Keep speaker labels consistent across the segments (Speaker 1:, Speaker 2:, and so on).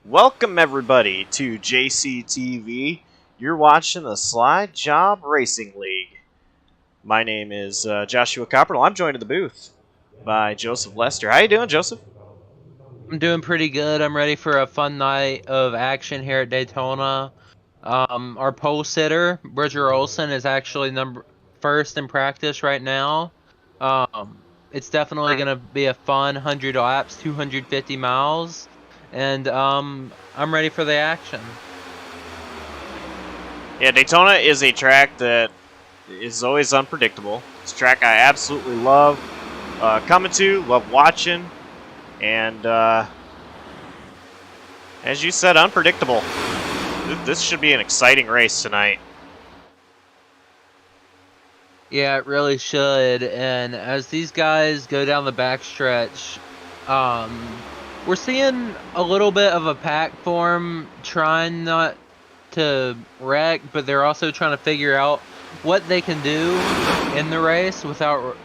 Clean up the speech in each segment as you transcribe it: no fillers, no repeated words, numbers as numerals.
Speaker 1: Welcome everybody to JCTV. You're watching the Slide Jawb Racing League. My name is Joshua Copperl. I'm joined in the booth by Joseph Lester. How you doing, Joseph?
Speaker 2: I'm doing pretty good. I'm ready for a fun night of action here at Daytona. Our pole sitter, Bridger Olson, is actually first in practice right now. It's definitely going to be a fun 100 laps, 250 miles, and I'm ready for the action.
Speaker 1: Yeah, Daytona is a track that is always unpredictable. It's a track I absolutely love coming to, love watching, and as you said, unpredictable. This should be an exciting race tonight.
Speaker 2: Yeah, it really should. And as these guys go down the backstretch, we're seeing a little bit of a pack form, trying not to wreck, but they're also trying to figure out what they can do in the race without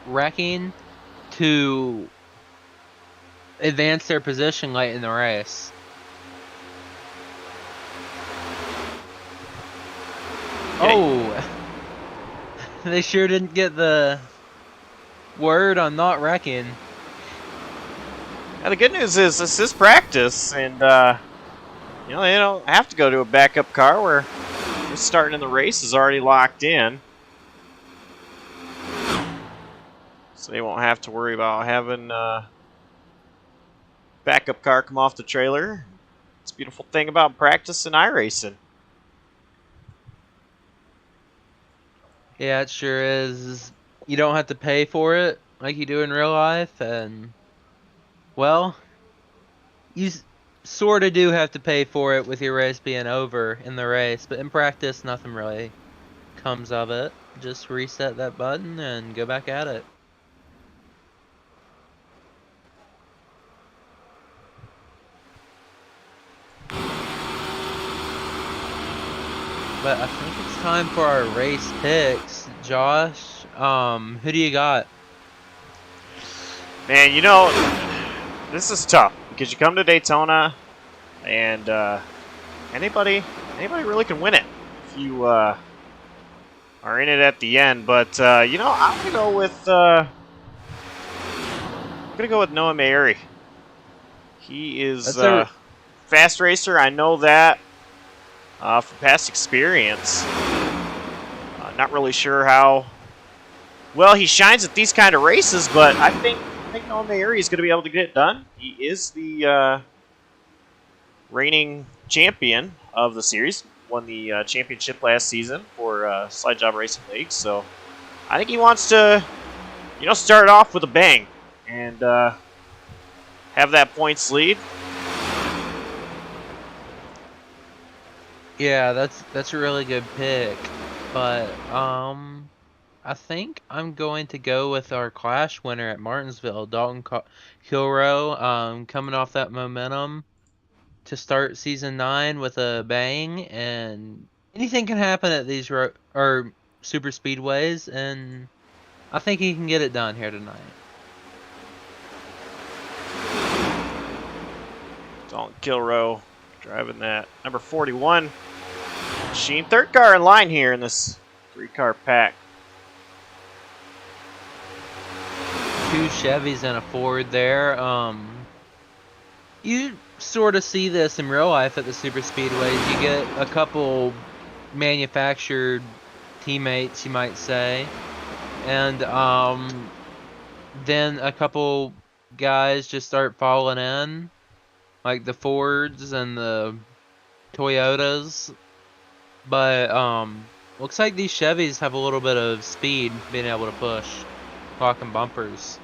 Speaker 2: wrecking to advance their position late in the race. Oh, they sure didn't get the word on not wrecking.
Speaker 1: Now, the good news is this is practice, and you know, they don't have to go to a backup car where starting in the race is already locked in. So they won't have to worry about having backup car come off the trailer. It's a beautiful thing about practice and iRacing.
Speaker 2: Yeah, it sure is. You don't have to pay for it like you do in real life, and, well, you sort of do have to pay for it with your race being over in the race, but in practice, nothing really comes of it. Just reset that button and go back at it. But I think it's time for our race picks. Josh, who do you got?
Speaker 1: Man, you know, this is tough because you come to Daytona and anybody really can win it if you are in it at the end. But you know, I'm gonna go with Noah Mayeri. He is a fast racer. I know that from past experience. Not really sure how well he shines at these kind of races, but I think Noah Mayeri is going to be able to get it done. He is the reigning champion of the series. Won the championship last season for Slide Jawb Racing League. So I think he wants to, you know, start off with a bang and have that points lead.
Speaker 2: Yeah, that's a really good pick. But I think I'm going to go with our Clash winner at Martinsville, Dalton Kilroe, coming off that momentum to start season 9 with a bang, and anything can happen at these or super speedways, and I think he can get it done here tonight.
Speaker 1: Dalton Kilroe driving that number 41 machine. Third car in line here in this 3-car pack.
Speaker 2: 2 Chevys and a Ford there. You sort of see this in real life at the super speedways. You get a couple manufactured teammates, you might say, and then a couple guys just start falling in, like the Fords and the Toyotas. But looks like these Chevys have a little bit of speed, being able to push, clocking bumpers.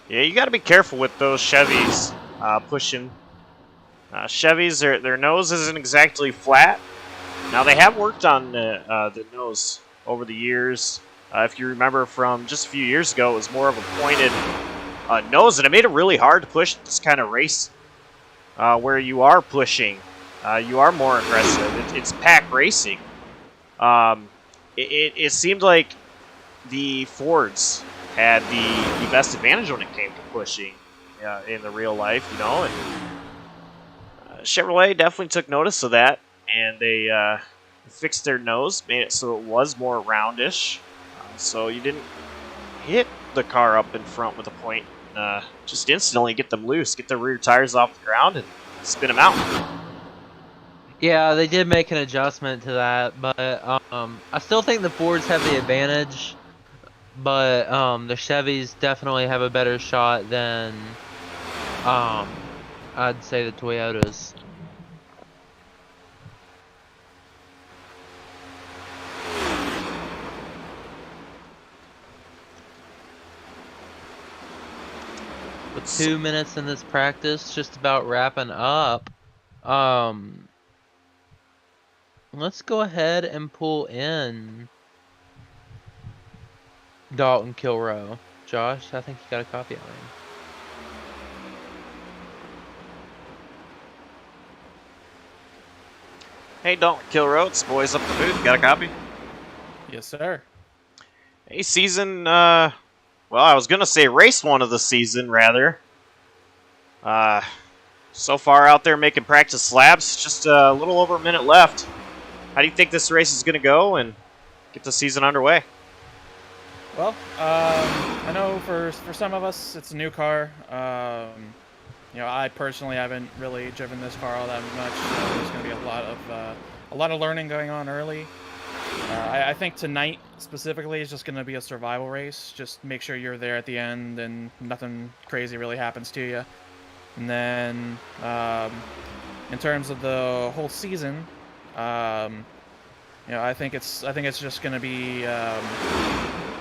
Speaker 1: Yeah, you got to be careful with those Chevys pushing. Chevys, their nose isn't exactly flat. Now, they have worked on the nose over the years. If you remember from just a few years ago, it was more of a pointed nose, and it made it really hard to push this kind of race where you are pushing. You are more aggressive. It's pack racing. It seemed like the Fords had the best advantage when it came to pushing. in the real life, you know. And Chevrolet definitely took notice of that, and they fixed their nose, made it so it was more roundish, so you didn't hit the car up in front with a point. Just instantly get them loose, get the rear tires off the ground, and spin them out.
Speaker 2: Yeah, they did make an adjustment to that, but I still think the Fords have the advantage, but the Chevys definitely have a better shot than I'd say the Toyotas. With 2 minutes in this practice, just about wrapping up. Let's go ahead and pull in Dalton Kilrow. Josh, I think you got a copy of him.
Speaker 1: Hey, Dalton Kilrow, it's boys up the booth. Got a copy?
Speaker 3: Yes, sir.
Speaker 1: Hey, season, well, I was going to say race one of the season, rather. So far out there making practice laps, just a little over a minute left. How do you think this race is going to go and get the season underway?
Speaker 3: Well, I know for some of us, it's a new car. You know, I personally haven't really driven this car all that much. So there's going to be a lot of learning going on early. I think tonight specifically is just going to be a survival race. Just make sure you're there at the end and nothing crazy really happens to you. And then, in terms of the whole season, you know, I think it's just going to be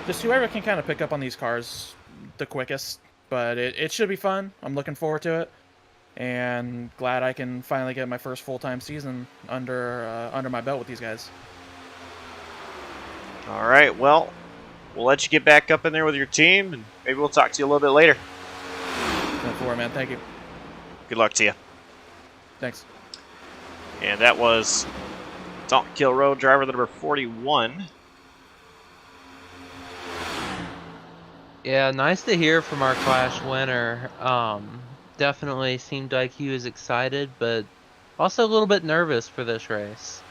Speaker 3: just whoever can kind of pick up on these cars the quickest. But it should be fun. I'm looking forward to it, and glad I can finally get my first full-time season under my belt with these guys.
Speaker 1: All right, well, we'll let you get back up in there with your team, and maybe we'll talk to you a little bit later.
Speaker 3: 10-4, man. Thank you.
Speaker 1: Good luck to you.
Speaker 3: Thanks.
Speaker 1: And that was Dalton Kilrow, driver number 41.
Speaker 2: Yeah, nice to hear from our Clash winner. Definitely seemed like he was excited, but also a little bit nervous for this race.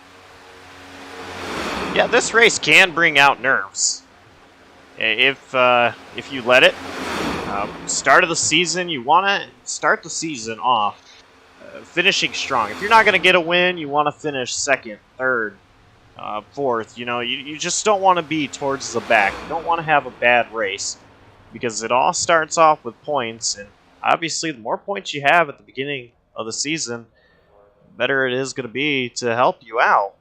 Speaker 1: Yeah, this race can bring out nerves if you let it. Start of the season, you want to start the season off finishing strong. If you're not going to get a win, you want to finish second, third, fourth. You know, you just don't want to be towards the back. You don't want to have a bad race because it all starts off with points, and obviously the more points you have at the beginning of the season, the better it is going to be to help you out,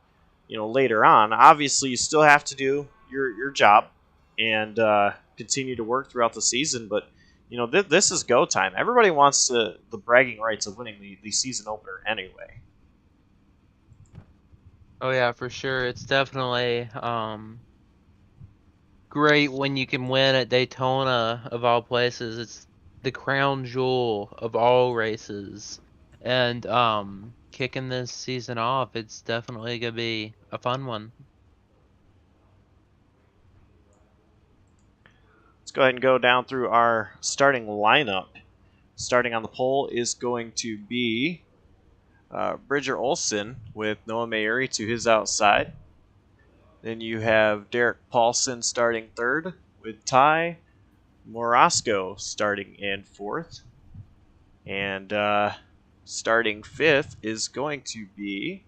Speaker 1: you know, later on. Obviously, you still have to do your job and continue to work throughout the season, but you know, this is go time. Everybody wants the bragging rights of winning the season opener anyway.
Speaker 2: Oh yeah, for sure. It's definitely great when you can win at Daytona of all places. It's the crown jewel of all races. And kicking this season off, it's definitely gonna be a fun one.
Speaker 1: Let's go ahead and go down through our starting lineup. Starting on the pole is going to be Bridger Olson with Noah Mayuri to his outside. Then you have Derek Paulson starting third with Ty Morasco starting in fourth. And starting fifth is going to be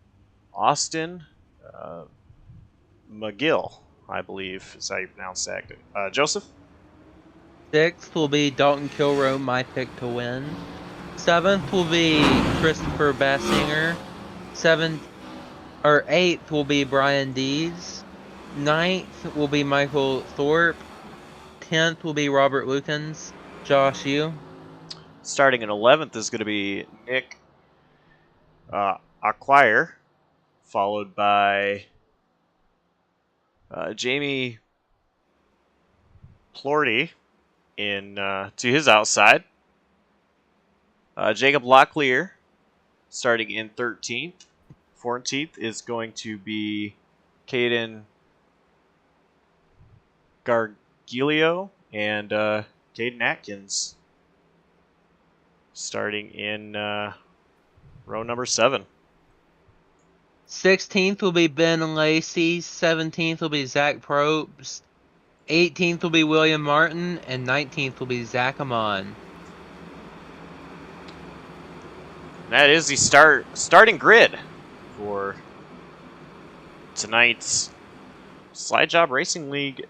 Speaker 1: Austin McGill, I believe is how you pronounce that. Joseph?
Speaker 2: Sixth will be Dalton Kilrow, my pick to win. Seventh will be Christopher Bassinger. Eighth will be Brian Dees. Ninth will be Michael Thorpe. 10th will be Robert Lukens. Josh, you?
Speaker 1: Starting in 11th is going to be Nick Acquire, followed by Jamie Plorty to his outside. Jacob Locklear starting in 13th. 14th is going to be Caden Gargilio and Caden Atkins. starting in row number 7.
Speaker 2: 16th will be Ben Lacey, 17th will be Zach Probst, 18th will be William Martin, and 19th will be Zach Amon.
Speaker 1: That is the starting grid for tonight's Slide Jawb Racing League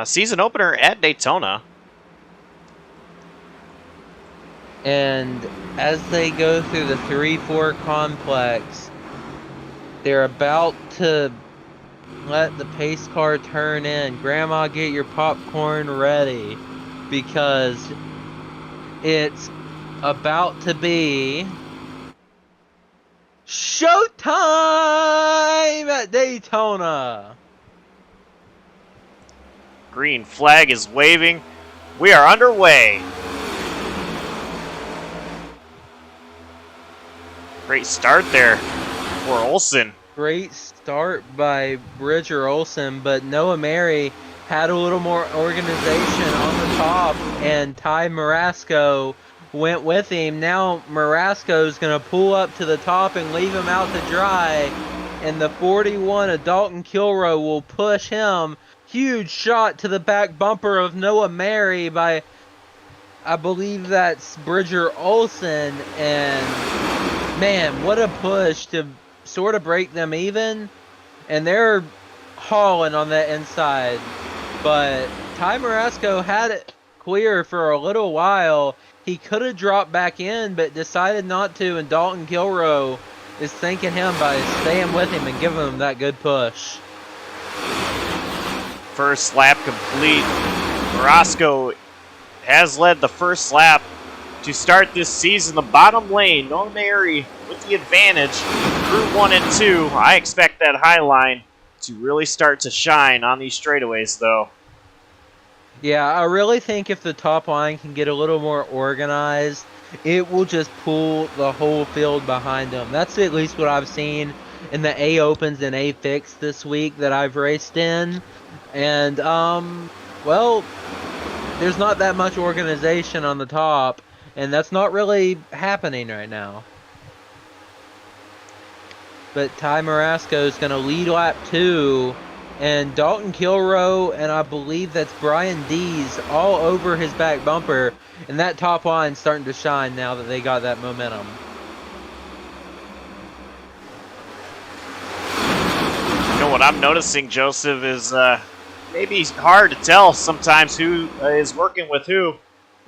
Speaker 1: season opener at Daytona.
Speaker 2: And as they go through the 3-4 complex, they're about to let the pace car turn in. Grandma, get your popcorn ready, because it's about to be showtime at Daytona.
Speaker 1: Green flag is waving. We are underway. Great start there for Olsen.
Speaker 2: Great start by Bridger Olsen, but Noah Mary had a little more organization on the top, and Ty Marasco went with him. Now Marasco's going to pull up to the top and leave him out to dry, and the 41 of Dalton Kilroe will push him. Huge shot to the back bumper of Noah Mary by, I believe that's Bridger Olsen, and man, what a push to sort of break them even, and they're hauling on that inside. But Ty Marasco had it clear for a little while. He could have dropped back in, but decided not to, and Dalton Kilroe is thanking him by staying with him and giving him that good push.
Speaker 1: First lap complete. Marasco has led the first lap to start this season. The bottom lane, Noah Mary with the advantage. Through 1 and 2. I expect that high line to really start to shine on these straightaways, though.
Speaker 2: Yeah, I really think if the top line can get a little more organized, it will just pull the whole field behind them. That's at least what I've seen in the A Opens and A Fix this week that I've raced in. And, well, there's not that much organization on the top, and that's not really happening right now. But Ty Marasco is going to lead lap 2, and Dalton Kilroe, and I believe that's Brian Dees, all over his back bumper, and that top line's starting to shine now that they got that momentum.
Speaker 1: You know what I'm noticing, Joseph, is maybe hard to tell sometimes who is working with who.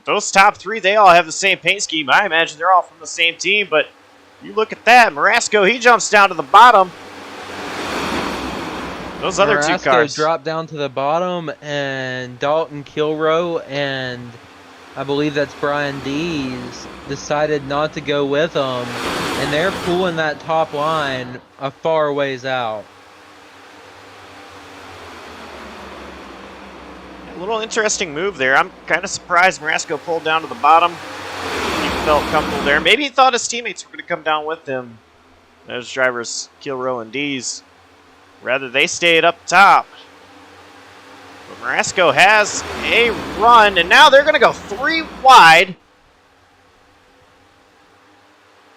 Speaker 1: Those top 3, they all have the same paint scheme. I imagine they're all from the same team, but you look at that. Marasco, he jumps down to the bottom. Those other
Speaker 2: Marasco
Speaker 1: 2 cars
Speaker 2: dropped down to the bottom, and Dalton Kilroe and I believe that's Brian Dees decided not to go with them, and they're pulling that top line a far ways out.
Speaker 1: A little interesting move there. I'm kind of surprised Marasco pulled down to the bottom. He felt comfortable there. Maybe he thought his teammates were going to come down with him. Those drivers, Kilroe and Dees. Rather, they stayed up top. But Marasco has a run, and now they're going to go 3 wide.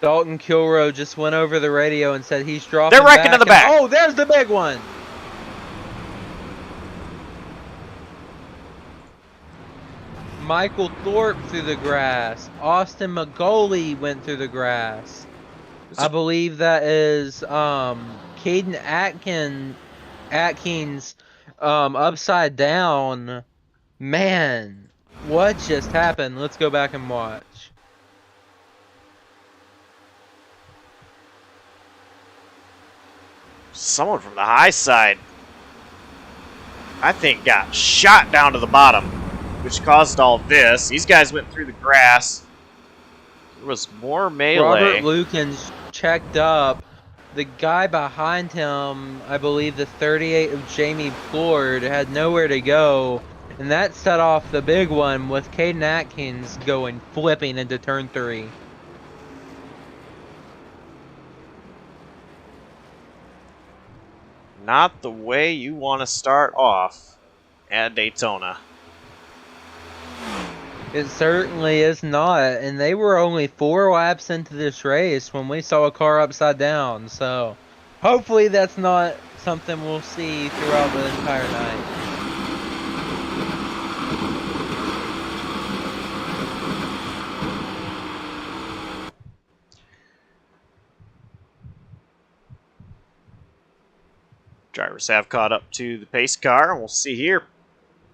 Speaker 2: Dalton Kilroe just went over the radio and said he's dropping
Speaker 1: They're wrecking to the back.
Speaker 2: Oh, there's the big one. Michael Thorpe through the grass. Austin Magoli went through the grass. I believe that is Caden Atkins upside down. Man, what just happened? Let's go back and watch.
Speaker 1: Someone from the high side, I think, got shot down to the bottom, which caused all this. These guys went through the grass. There was more melee.
Speaker 2: Robert Lukens checked up. The guy behind him, I believe the 38 of Jamie Plord, had nowhere to go. And that set off the big one with Caden Atkins going flipping into turn 3.
Speaker 1: Not the way you want to start off at Daytona.
Speaker 2: It certainly is not, and they were only 4 laps into this race when we saw a car upside down, so hopefully that's not something we'll see throughout the entire night.
Speaker 1: Drivers have caught up to the pace car, and we'll see here.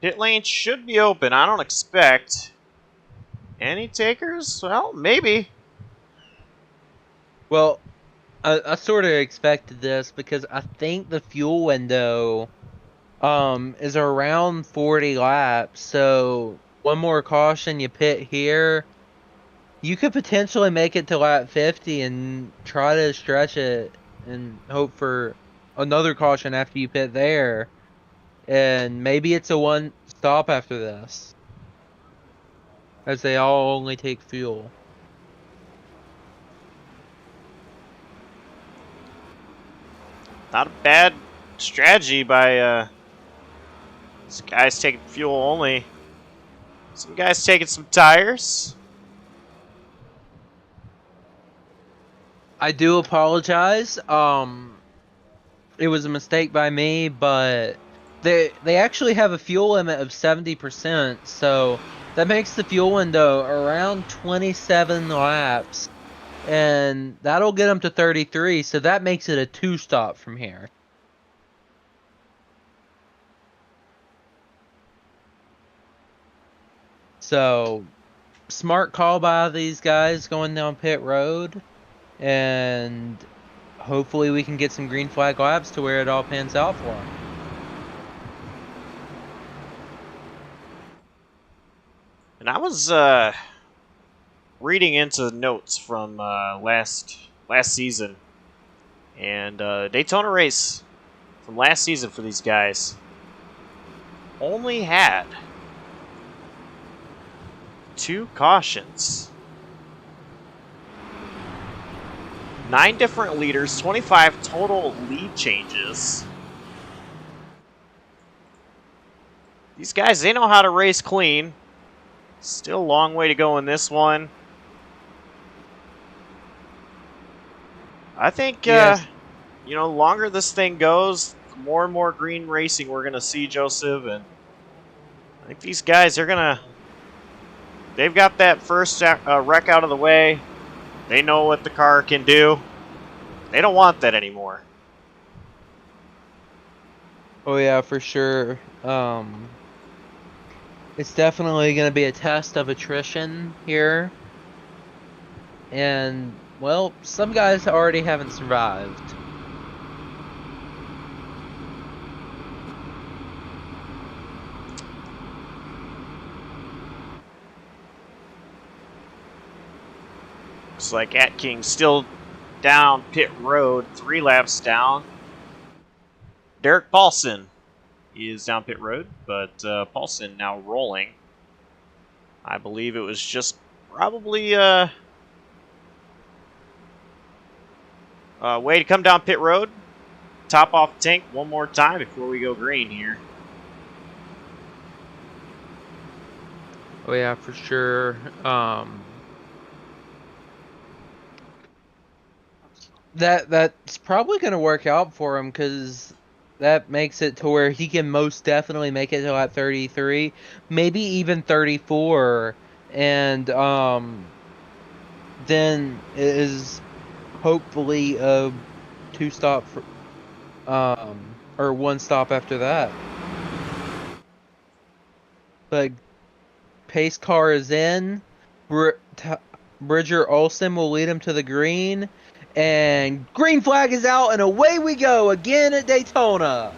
Speaker 1: Pit lane should be open. I don't expect any takers. Well, maybe.
Speaker 2: Well, I sort of expected this because I think the fuel window is around 40 laps, so one more caution, you pit here. You could potentially make it to lap 50 and try to stretch it and hope for another caution after you pit there. And maybe it's a one stop after this, as they all only take fuel.
Speaker 1: Not a bad strategy by these guys taking fuel only. Some guys taking some tires.
Speaker 2: I do apologize. It was a mistake by me, but they actually have a fuel limit of 70%, so that makes the fuel window around 27 laps, and that'll get them to 33, so that makes it a 2-stop from here. So, smart call by these guys going down pit road, and hopefully we can get some green flag laps to where it all pans out for them.
Speaker 1: And I was reading into notes from last season, and Daytona race from last season for these guys only had 2 cautions. 9 different leaders, 25 total lead changes. These guys, they know how to race clean. Still a long way to go in this one. I think,
Speaker 2: Yes.
Speaker 1: you know, the longer this thing goes, the more and more green racing we're going to see, Joseph. And I think these guys are going to... They've got that first wreck out of the way. They know what the car can do. They don't want that anymore.
Speaker 2: Oh yeah, for sure. It's definitely going to be a test of attrition here. And, well, some guys already haven't survived.
Speaker 1: Looks like Atkins still down pit road, 3 laps down. Derek Paulson is down pit road, but Paulson now rolling. I believe it was just probably a way to come down pit road, top off the tank one more time before we go green here.
Speaker 2: Oh yeah, for sure. That's probably going to work out for him, because that makes it to where he can most definitely make it to lap 33, maybe even 34, and then it is hopefully a 2-stop or 1 stop after that. But pace car is in. Bridger Olsen will lead him to the green. And green flag is out, and away we go again at Daytona.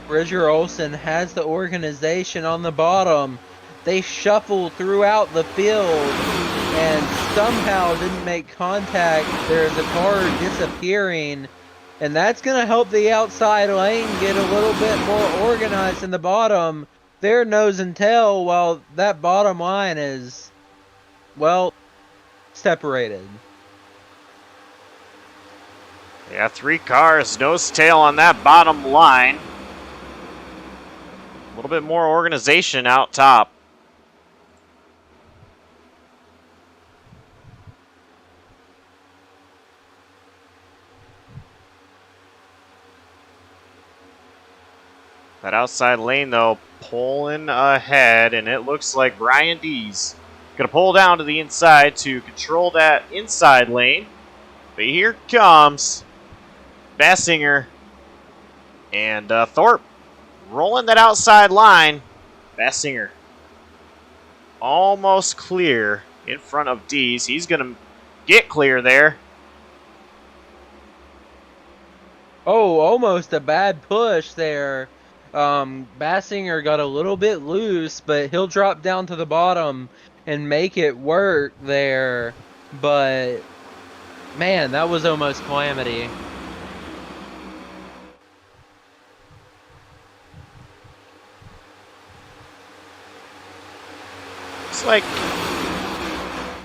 Speaker 2: Bridger Olsen has the organization on the bottom. They shuffle throughout the field and somehow didn't make contact. There's a car disappearing, and that's going to help the outside lane get a little bit more organized in the bottom. They're nose and tail, while that bottom line is, well, separated.
Speaker 1: Yeah, 3 cars, nose tail on that bottom line. bit more organization out top. That outside lane, though, pulling ahead, and it looks like Brian D's going to pull down to the inside to control that inside lane. But here comes Bassinger and Thorpe rolling that outside line. Bassinger almost clear in front of D's. He's going to get clear there.
Speaker 2: Oh, almost a bad push there. Bassinger got a little bit loose, but he'll drop down to the bottom and make it work there. But, man, that was almost calamity.
Speaker 1: It's like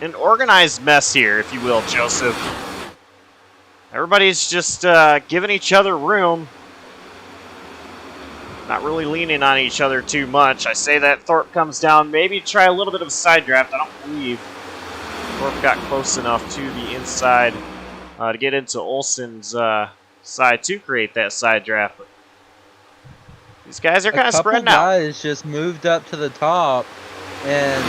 Speaker 1: an organized mess here, if you will, Joseph. Everybody's just giving each other room. Not really leaning on each other too much. I say that Thorpe comes down, maybe try a little bit of a side draft. I don't believe Thorpe got close enough to the inside to get into Olsen's side to create that side draft. But these guys are kind of spreading out.
Speaker 2: A couple guys just moved up to the top, and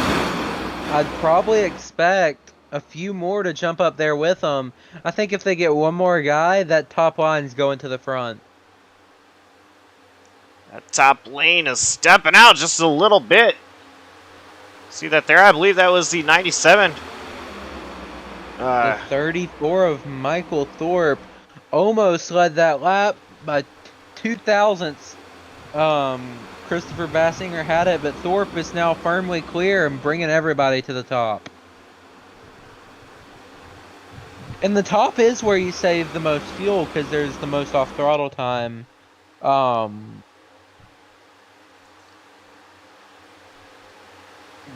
Speaker 2: I'd probably expect a few more to jump up there with them. I think if they get one more guy, that top line's going to the front.
Speaker 1: That top lane is stepping out just a little bit. See that there? I believe that was the 97.
Speaker 2: The 34 of Michael Thorpe almost led that lap by 2 thousandths. Christopher Bassinger had it, but Thorpe is now firmly clear and bringing everybody to the top. And the top is where you save the most fuel because there's the most off-throttle time.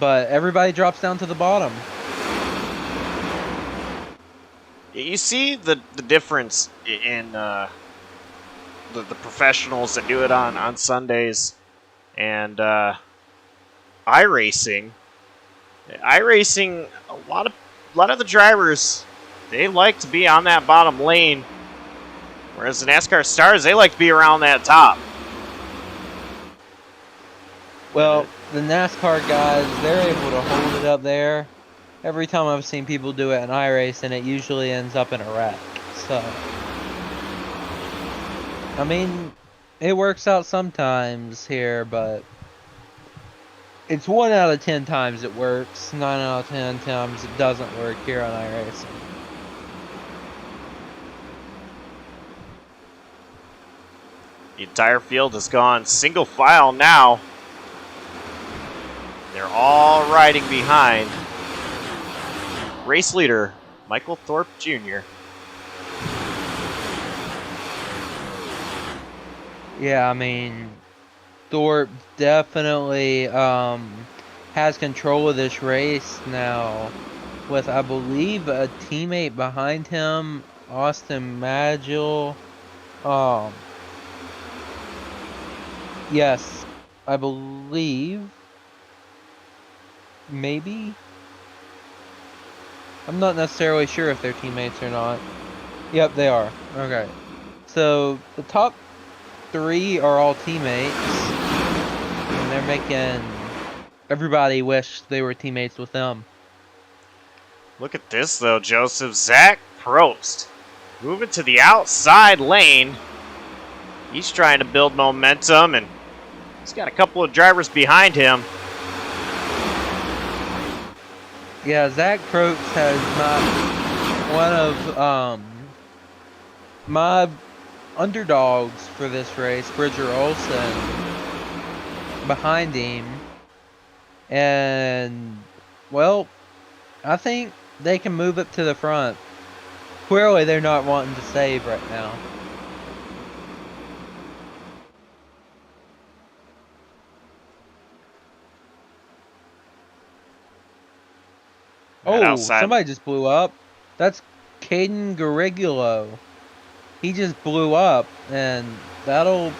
Speaker 2: But everybody drops down to the bottom.
Speaker 1: You see the difference in the professionals that do it on Sundays and iRacing. iRacing, a lot of the drivers, they like to be on that bottom lane, whereas the NASCAR stars, they like to be around that top.
Speaker 2: Well, the NASCAR guys, they're able to hold it up there. Every time I've seen people do it in iRacing, it usually ends up in a wreck. So, I mean, it works out sometimes here, but it's 1 out of 10 times it works. 9 out of 10 times it doesn't work here on iRacing.
Speaker 1: The entire field has gone single file now. They're all riding behind race leader Michael Thorpe Jr.
Speaker 2: Yeah, I mean, Thorpe definitely has control of this race now with, I believe, a teammate behind him, Austin Magill. Yes, I believe. Maybe? I'm not necessarily sure if they're teammates or not. Yep, they are. Okay. So, the top 3 are all teammates. And they're making everybody wish they were teammates with them.
Speaker 1: Look at this, though, Joseph. Zach Probst moving to the outside lane. He's trying to build momentum, and he's got a couple of drivers behind him.
Speaker 2: Yeah, Zach Probst has not one of my underdogs for this race, Bridger Olsen, behind him. And, well, I think they can move up to the front. Clearly, they're not wanting to save right now. Oh, somebody just blew up. That's Caden Garigulo. He just blew up, and that'll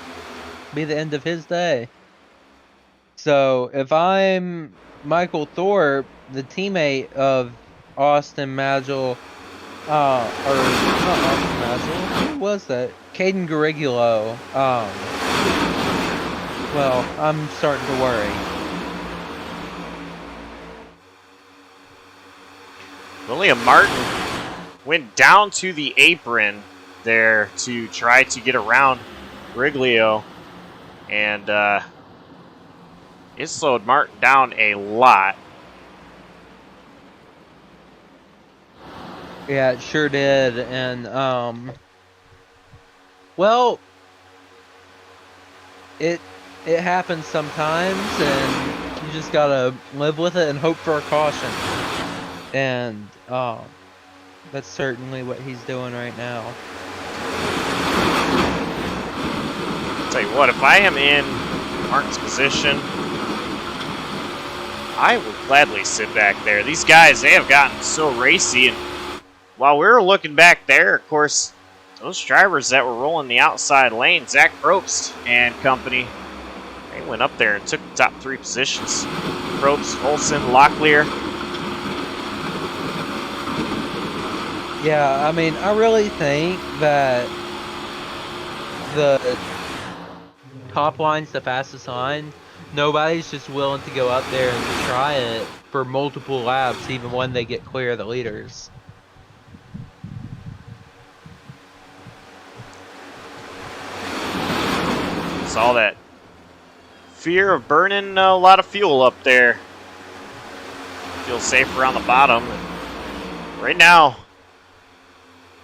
Speaker 2: be the end of his day. So if I'm Michael Thorpe, the teammate of Austin Magel, or not Austin Magel, who was that? Caden Garigulo. Well, I'm starting to worry.
Speaker 1: William Martin went down to the apron there to try to get around Riglio, and it slowed Martin down a lot.
Speaker 2: Yeah, it sure did, and well, it happens sometimes, and you just gotta live with it and hope for a caution. And that's certainly what he's doing right now.
Speaker 1: Tell you what, if I am in Martin's position, I would gladly sit back there. These guys, they have gotten so racy, and while we were looking back there, of course, those drivers that were rolling the outside lane, Zach Probst and company, they went up there and took the top 3 positions. Probst, Olsen, Locklear.
Speaker 2: Yeah, I mean, I really think that the top line's the fastest line. Nobody's just willing to go up there and try it for multiple laps, even when they get clear of the leaders.
Speaker 1: Saw that fear of burning a lot of fuel up there. Feel safe around the bottom. Right now,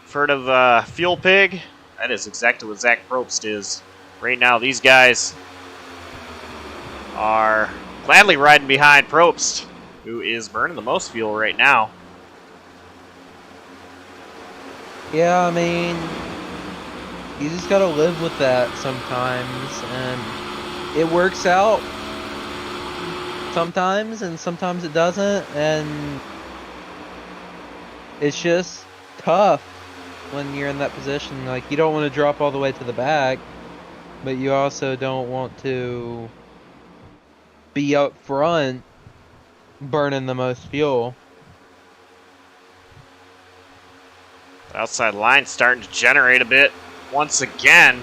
Speaker 1: I've heard of Fuel Pig. That is exactly what Zach Probst is. Right now, these guys are gladly riding behind Probst, who is burning the most fuel right now.
Speaker 2: Yeah, I mean, you just gotta live with that sometimes, and it works out sometimes, and sometimes it doesn't, and it's just tough when you're in that position. Like, you don't want to drop all the way to the back, but you also don't want to be up front burning the most fuel.
Speaker 1: The outside line starting to generate a bit once again.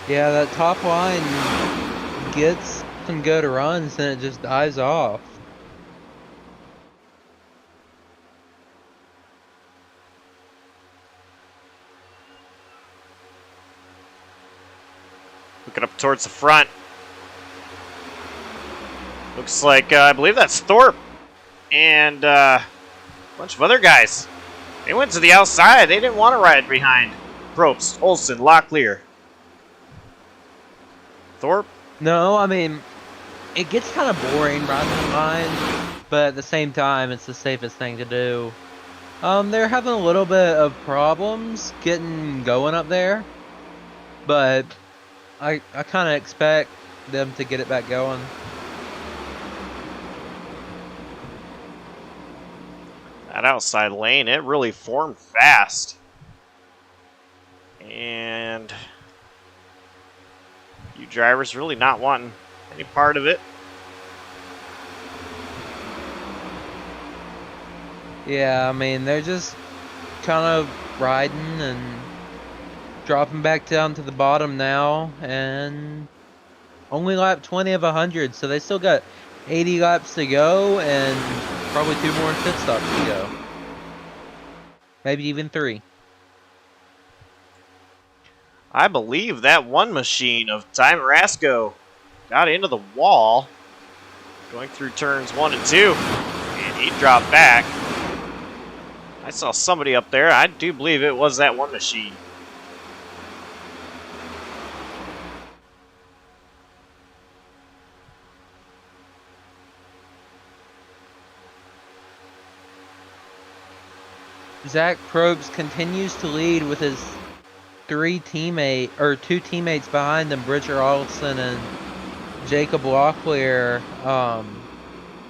Speaker 2: Yeah, that top line gets some good runs and it just dies off.
Speaker 1: Looking up towards the front. Looks like, I believe that's Thorpe and a bunch of other guys. They went to the outside. They didn't want to ride behind Probst, Olsen, Locklear. Thorpe?
Speaker 2: No, I mean, it gets kind of boring riding the line, but at the same time, it's the safest thing to do. They're having a little bit of problems getting going up there, but I kind of expect them to get it back going.
Speaker 1: That outside lane, it really formed fast. And you drivers really not wanting any part of it.
Speaker 2: Yeah, I mean, they're just kind of riding and dropping back down to the bottom now, and only lap 20 of 100, so they still got 80 laps to go and probably 2 more pit stops to go. Maybe even 3.
Speaker 1: I believe that one machine of Ty Marasco got into the wall going through turns 1 and 2, and he dropped back. I saw somebody up there. I do believe it was that one machine.
Speaker 2: Zach Probst continues to lead with his 2 teammates behind him, Bridger Olsen and Jacob Locklear,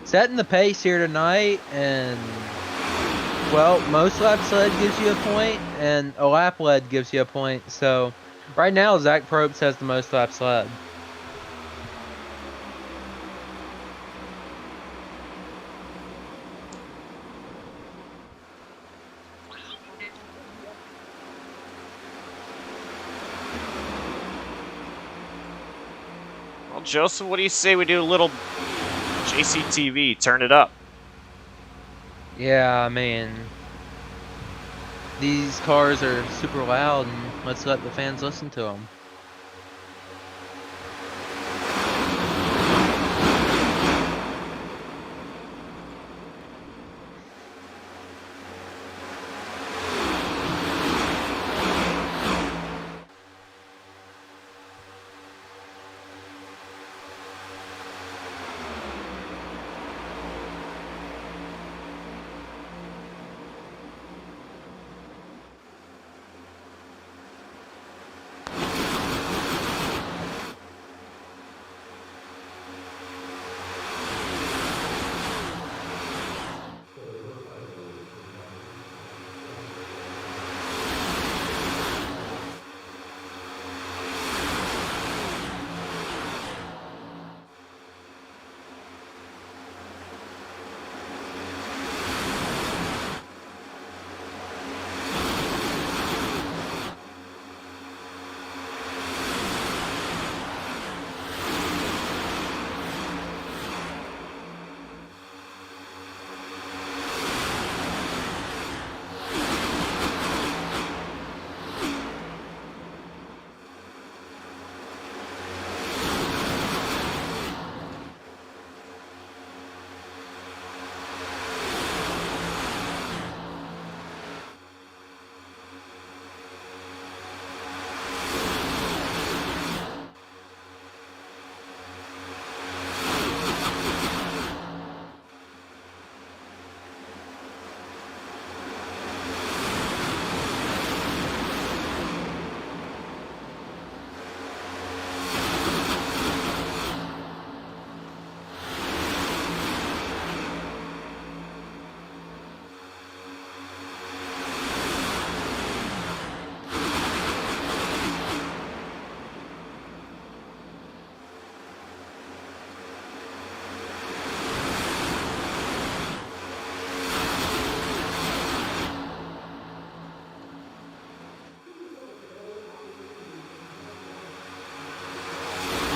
Speaker 2: setting the pace here tonight, and Well, most laps led gives you a point, and a lap led gives you a point. So, right now, Zach Probst has the most laps led.
Speaker 1: Well, Joseph, what do you say we do a little JCTV? Turn it up.
Speaker 2: Yeah, I mean, these cars are super loud, and let's let the fans listen to them.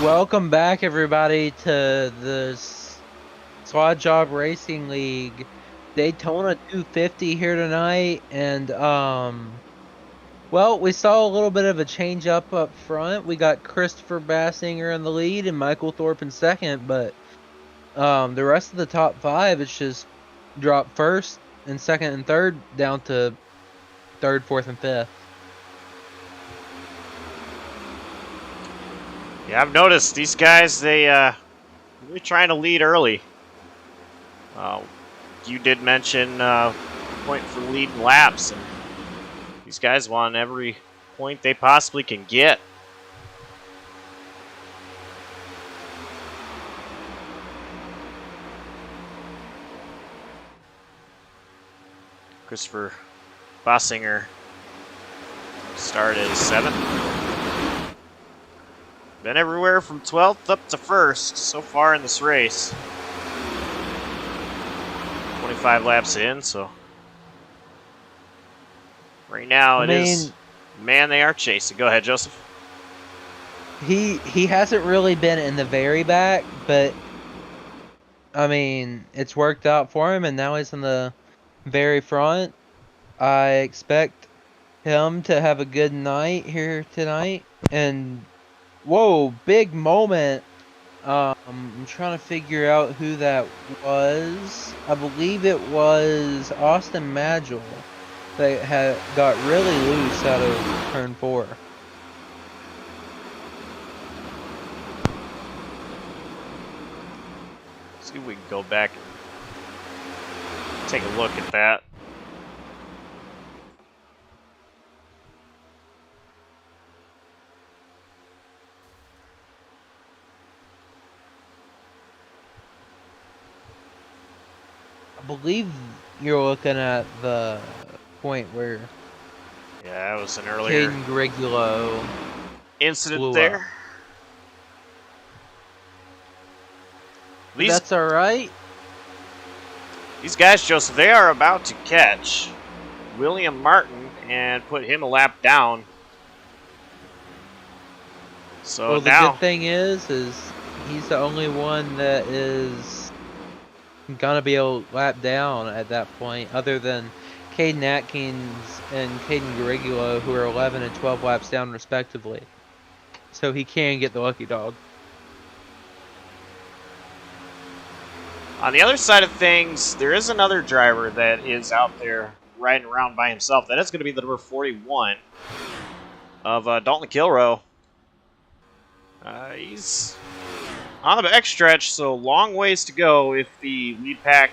Speaker 2: Welcome back, everybody, to the Slide Jawb Racing League Daytona 250 here tonight. And, well, we saw a little bit of a change up front. We got Christopher Bassinger in the lead and Michael Thorpe in second, but the rest of the top five, it's just dropped first and second and third down to third, fourth, and fifth.
Speaker 1: Yeah, I've noticed these guys, they're trying to lead early. You did mention point for leading laps, and these guys want every point they possibly can get. Christopher Bossinger started 7th. Been everywhere from 12th up to 1st so far in this race. 25 laps in, so right now man, they are chasing. Go ahead, Joseph.
Speaker 2: He hasn't really been in the very back, but I mean, it's worked out for him, and now he's in the very front. I expect him to have a good night here tonight. And whoa, big moment. I'm trying to figure out who that was. I believe it was Austin Magel that got really loose out of turn 4.
Speaker 1: See if we can go back and take a look at that.
Speaker 2: I believe you're looking at the point where
Speaker 1: Yeah, that was an earlier
Speaker 2: Caden Grigulo
Speaker 1: incident there.
Speaker 2: That's all right.
Speaker 1: These guys, Joseph, they are about to catch William Martin and put him a lap down. So
Speaker 2: well,
Speaker 1: now,
Speaker 2: the good thing is he's the only one that is gonna be a lap down at that point, other than Caden Atkins and Caden Grigulo, who are 11 and 12 laps down respectively. So he can get the lucky dog.
Speaker 1: on the other side of things, there is another driver that is out there riding around by himself. That is going to be the number 41 of Dalton Kilrow. He's on the backstretch, so long ways to go if the lead pack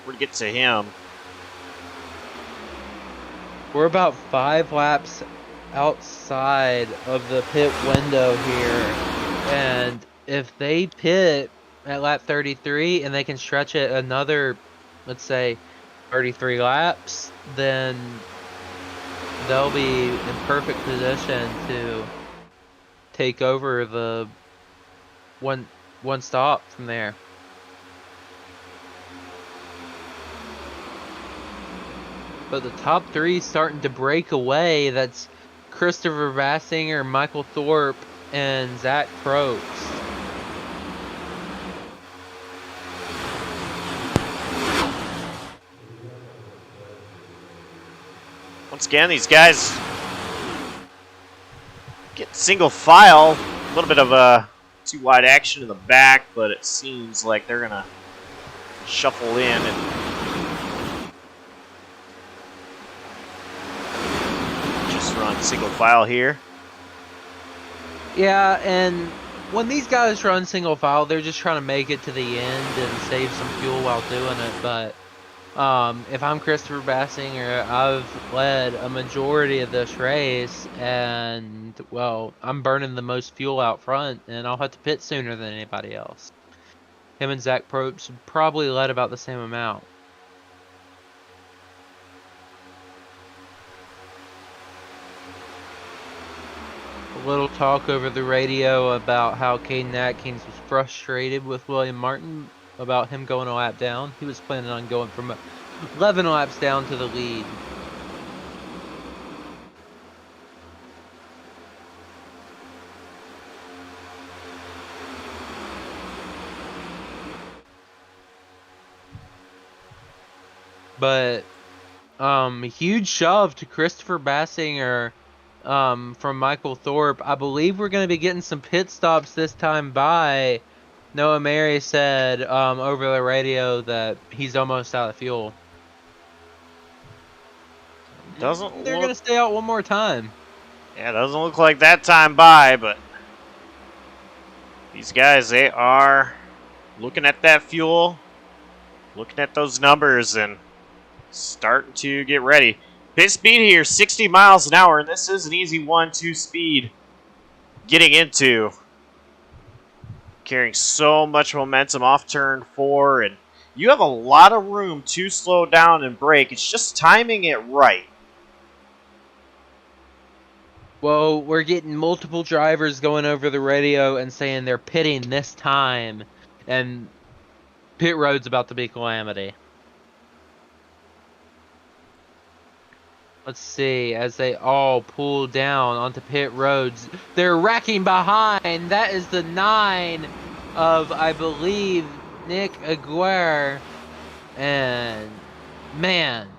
Speaker 1: were to get to him.
Speaker 2: We're about 5 laps outside of the pit window here, and if they pit at lap 33 and they can stretch it another, let's say, 33 laps, then they'll be in perfect position to take over the one stop from there. But the top 3 starting to break away. That's Christopher Bassinger, Michael Thorpe, and Zach Probst.
Speaker 1: Once again, these guys get single file. A little bit of a too wide action in the back, but it seems like they're going to shuffle in and run single file here.
Speaker 2: Yeah, and when these guys run single file, they're just trying to make it to the end and save some fuel while doing it. But if I'm Christopher Bassinger, I've led a majority of this race, and well, I'm burning the most fuel out front, and I'll have to pit sooner than anybody else. Him and Zach Probst probably led about the same amount. A little talk over the radio about how Caden Atkins was frustrated with William Martin about him going a lap down. He was planning on going from 11 laps down to the lead. But huge shove to Christopher Bassinger from Michael Thorpe. I believe we're going to be getting some pit stops this time by. Noah Mary said over the radio that he's almost out of fuel. They're going to stay out one more time.
Speaker 1: Yeah, it doesn't look like that time by, but these guys, they are looking at that fuel, looking at those numbers, and starting to get ready. Pit speed here, 60 miles an hour, and this is an easy 1-2 speed getting into. Carrying so much momentum off turn 4, and you have a lot of room to slow down and brake. It's just timing it right.
Speaker 2: Well, we're getting multiple drivers going over the radio and saying they're pitting this time, and pit road's about to be calamity. Let's see, as they all pull down onto pit roads, they're wrecking behind. That is the 9 of, I believe, Nick Aguirre. And, man,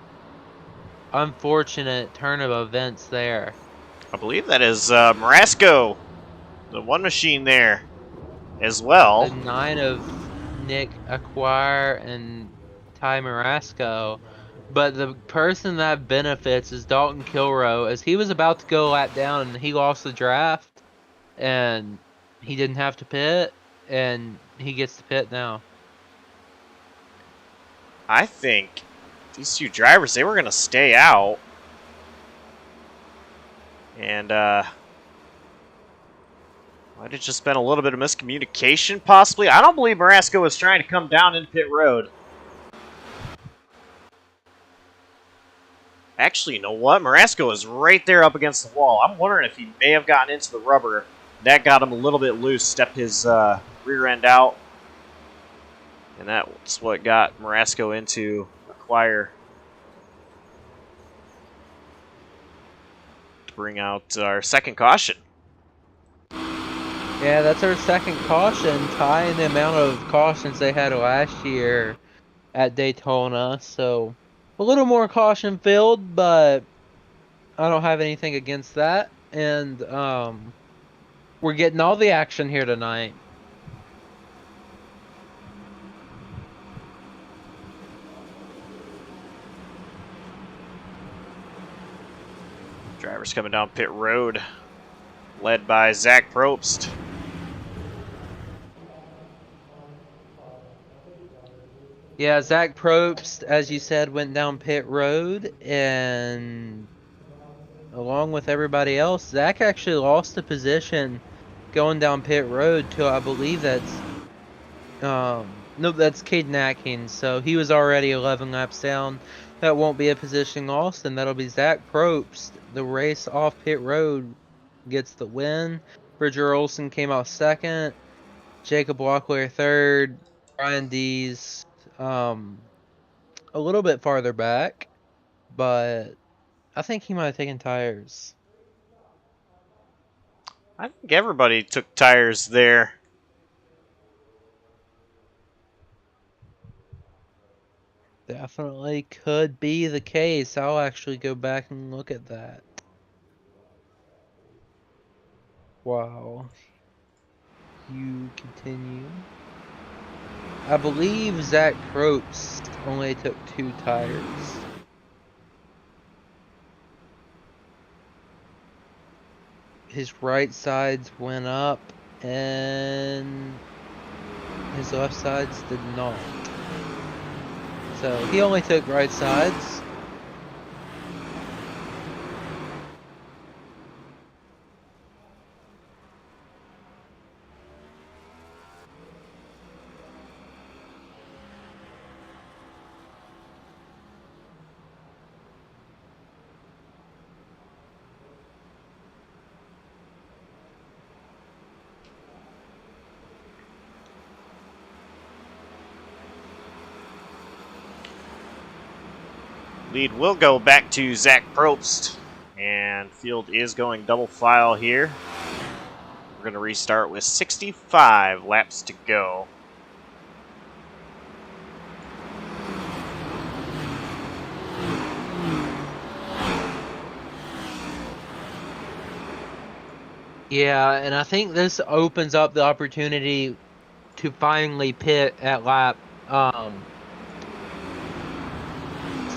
Speaker 2: unfortunate turn of events there.
Speaker 1: I believe that is Marasco, the one machine there as well.
Speaker 2: The 9 of Nick Aguirre and Ty Marasco. But the person that benefits is Dalton Kilrow, as he was about to go lap down and he lost the draft, and he didn't have to pit, and he gets to pit now.
Speaker 1: I think these two drivers, they were going to stay out. And might have just been a little bit of miscommunication, possibly. I don't believe Marasco was trying to come down in pit road. Actually, you know what? Marasco is right there up against the wall. I'm wondering if he may have gotten into the rubber. That got him a little bit loose, stepped his rear end out. And that's what got Marasco into a Acquire to bring out our second caution.
Speaker 2: Yeah, that's our second caution, tying the amount of cautions they had last year at Daytona. So a little more caution filled, but I don't have anything against that. And we're getting all the action here tonight.
Speaker 1: Drivers coming down pit road, led by Zach Probst.
Speaker 2: Yeah, Zach Probst, as you said, went down pit road, and along with everybody else, Zach actually lost a position going down pit road to, I believe that's no, that's Caden Atkins. So he was already 11 laps down. That won't be a position lost, and that'll be Zach Probst. The race off pit road gets the win. Bridger Olsen came out second. Jacob Locklear third. Brian Dees a little bit farther back, but I think he might have taken tires.
Speaker 1: I think everybody took tires there.
Speaker 2: Definitely could be the case. I'll actually go back and look at that. Wow. You continue. I believe Zach Probst only took 2 tires. His right sides went up and his left sides did not. So he only took right sides.
Speaker 1: Lead will go back to Zach Probst, and field is going double file here. We're going to restart with 65 laps to go.
Speaker 2: Yeah, and I think this opens up the opportunity to finally pit at lap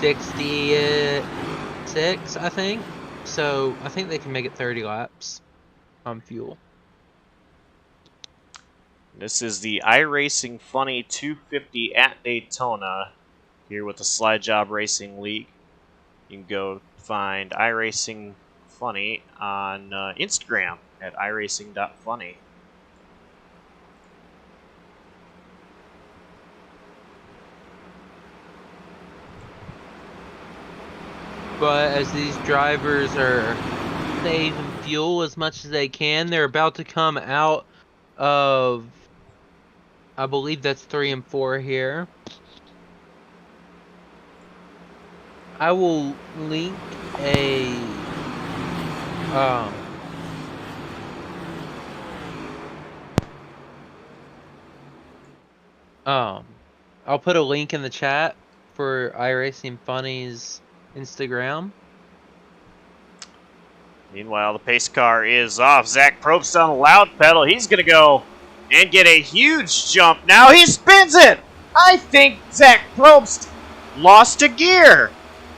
Speaker 2: 66, I think. So I think they can make it 30 laps on fuel.
Speaker 1: This is the iRacing Funny 250 at Daytona here with the Slide Jawb Racing League. You can go find iRacing Funny on Instagram at iRacing.funny.
Speaker 2: But as these drivers are saving fuel as much as they can, they're about to come out of, I believe that's 3 and 4 here. I will link a I'll put a link in the chat for iRacing Funny's Instagram.
Speaker 1: Meanwhile, the pace car is off. Zach Probst on the loud pedal. He's going to go and get a huge jump. Now he spins it. I think Zach Probst lost a gear.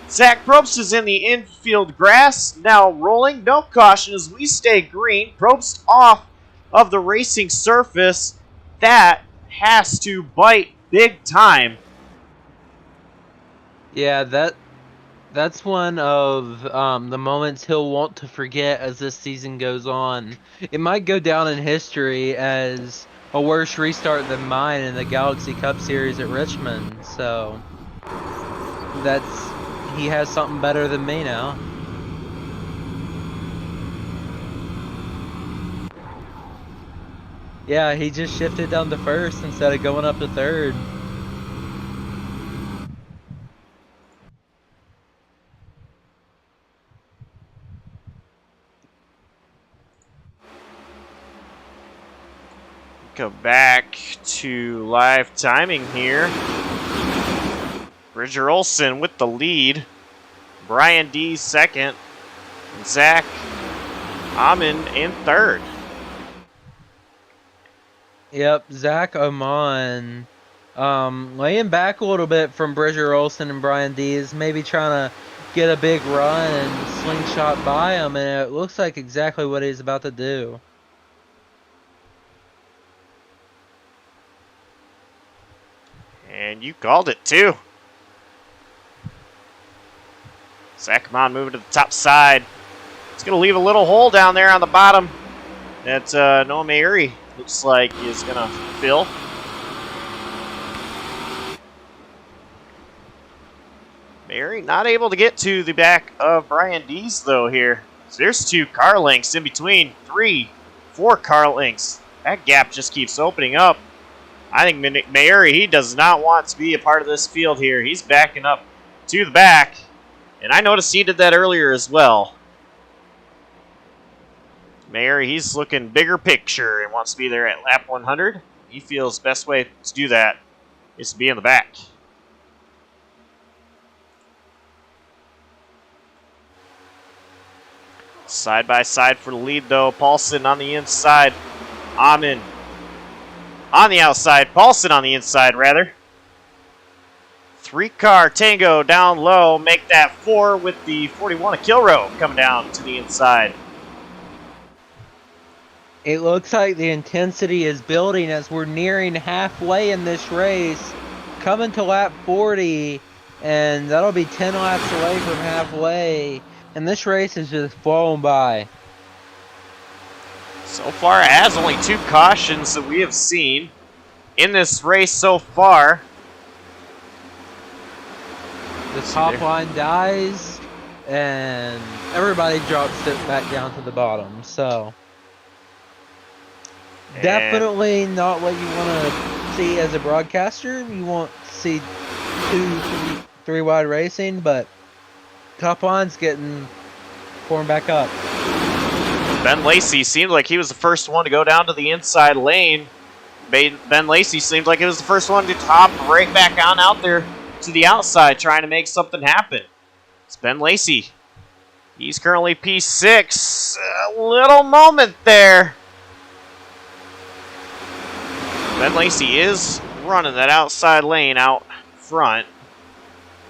Speaker 1: Zach Probst is in the infield grass, now rolling. No caution as we stay green. Probst off of the racing surface. That has to bite big time.
Speaker 2: Yeah, that's one of the moments he'll want to forget as this season goes on. It might go down in history as a worse restart than mine in the Galaxy Cup Series at Richmond. So he has something better than me now. Yeah, he just shifted down to first instead of going up to third.
Speaker 1: Go back to live timing here. Bridger Olson with the lead. Brian D second. Zach Amon in third.
Speaker 2: Yep, Zach Amon laying back a little bit from Bridger Olson and Brian Dees, maybe trying to get a big run and slingshot by him, and it looks like exactly what he's about to do.
Speaker 1: And you called it too. Zach Amon moving to the top side. It's going to leave a little hole down there on the bottom that Noah Mayuri looks like is going to fill. Mayuri not able to get to the back of Brian Dees though here. So there's 2 car lengths in between. 3, 4 car lengths. That gap just keeps opening up. I think Mayuri, he does not want to be a part of this field here. He's backing up to the back. And I noticed he did that earlier as well. Mayuri, he's looking bigger picture and wants to be there at lap 100. He feels the best way to do that is to be in the back. Side by side for the lead though. Paulson on the inside. Amon on the outside. Paulson on the inside, rather. 3-car Tango down low. Make that 4 with the 41 of Kilrow coming down to the inside.
Speaker 2: It looks like the intensity is building as we're nearing halfway in this race. Coming to lap 40, and that'll be 10 laps away from halfway. And this race is just flown by.
Speaker 1: So far, it has only 2 cautions that we have seen in this race so far.
Speaker 2: The top line dies, and everybody drops it back down to the bottom. So, definitely not what you want to see as a broadcaster. You want to see 2, 3 wide racing, but top line's getting formed back up.
Speaker 1: Ben Lacey seemed like he was the first one to go down to the inside lane. Ben Lacey seemed like he was the first one to hop right back on out there to the outside trying to make something happen. It's Ben Lacey. He's currently P6. A little moment there. Ben Lacey is running that outside lane out front.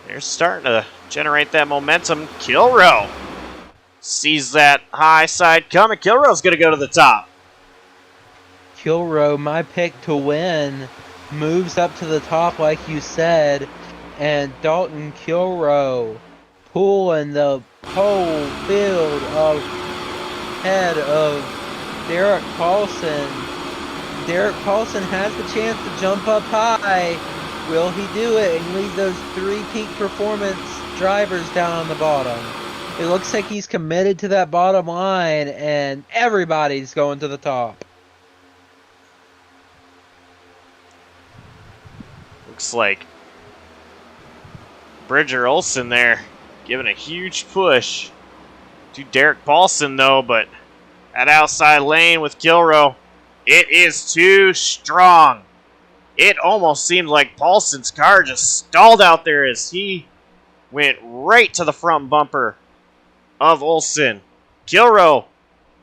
Speaker 1: They're starting to generate that momentum. Kilrow sees that high side coming. Kilrow's going to go to the top.
Speaker 2: Kilrow, my pick to win, moves up to the top like you said, and Dalton Kilrow pulling the whole field ahead of Derek Paulson. Derek Paulson has the chance to jump up high. Will he do it and leave those 3 peak performance drivers down on the bottom? It looks like he's committed to that bottom line, and everybody's going to the top.
Speaker 1: Looks like Bridger Olson there giving a huge push to Derek Paulson, though, but that outside lane with Kilrow, it is too strong. It almost seemed like Paulson's car just stalled out there as he went right to the front bumper of Olson. Kilrow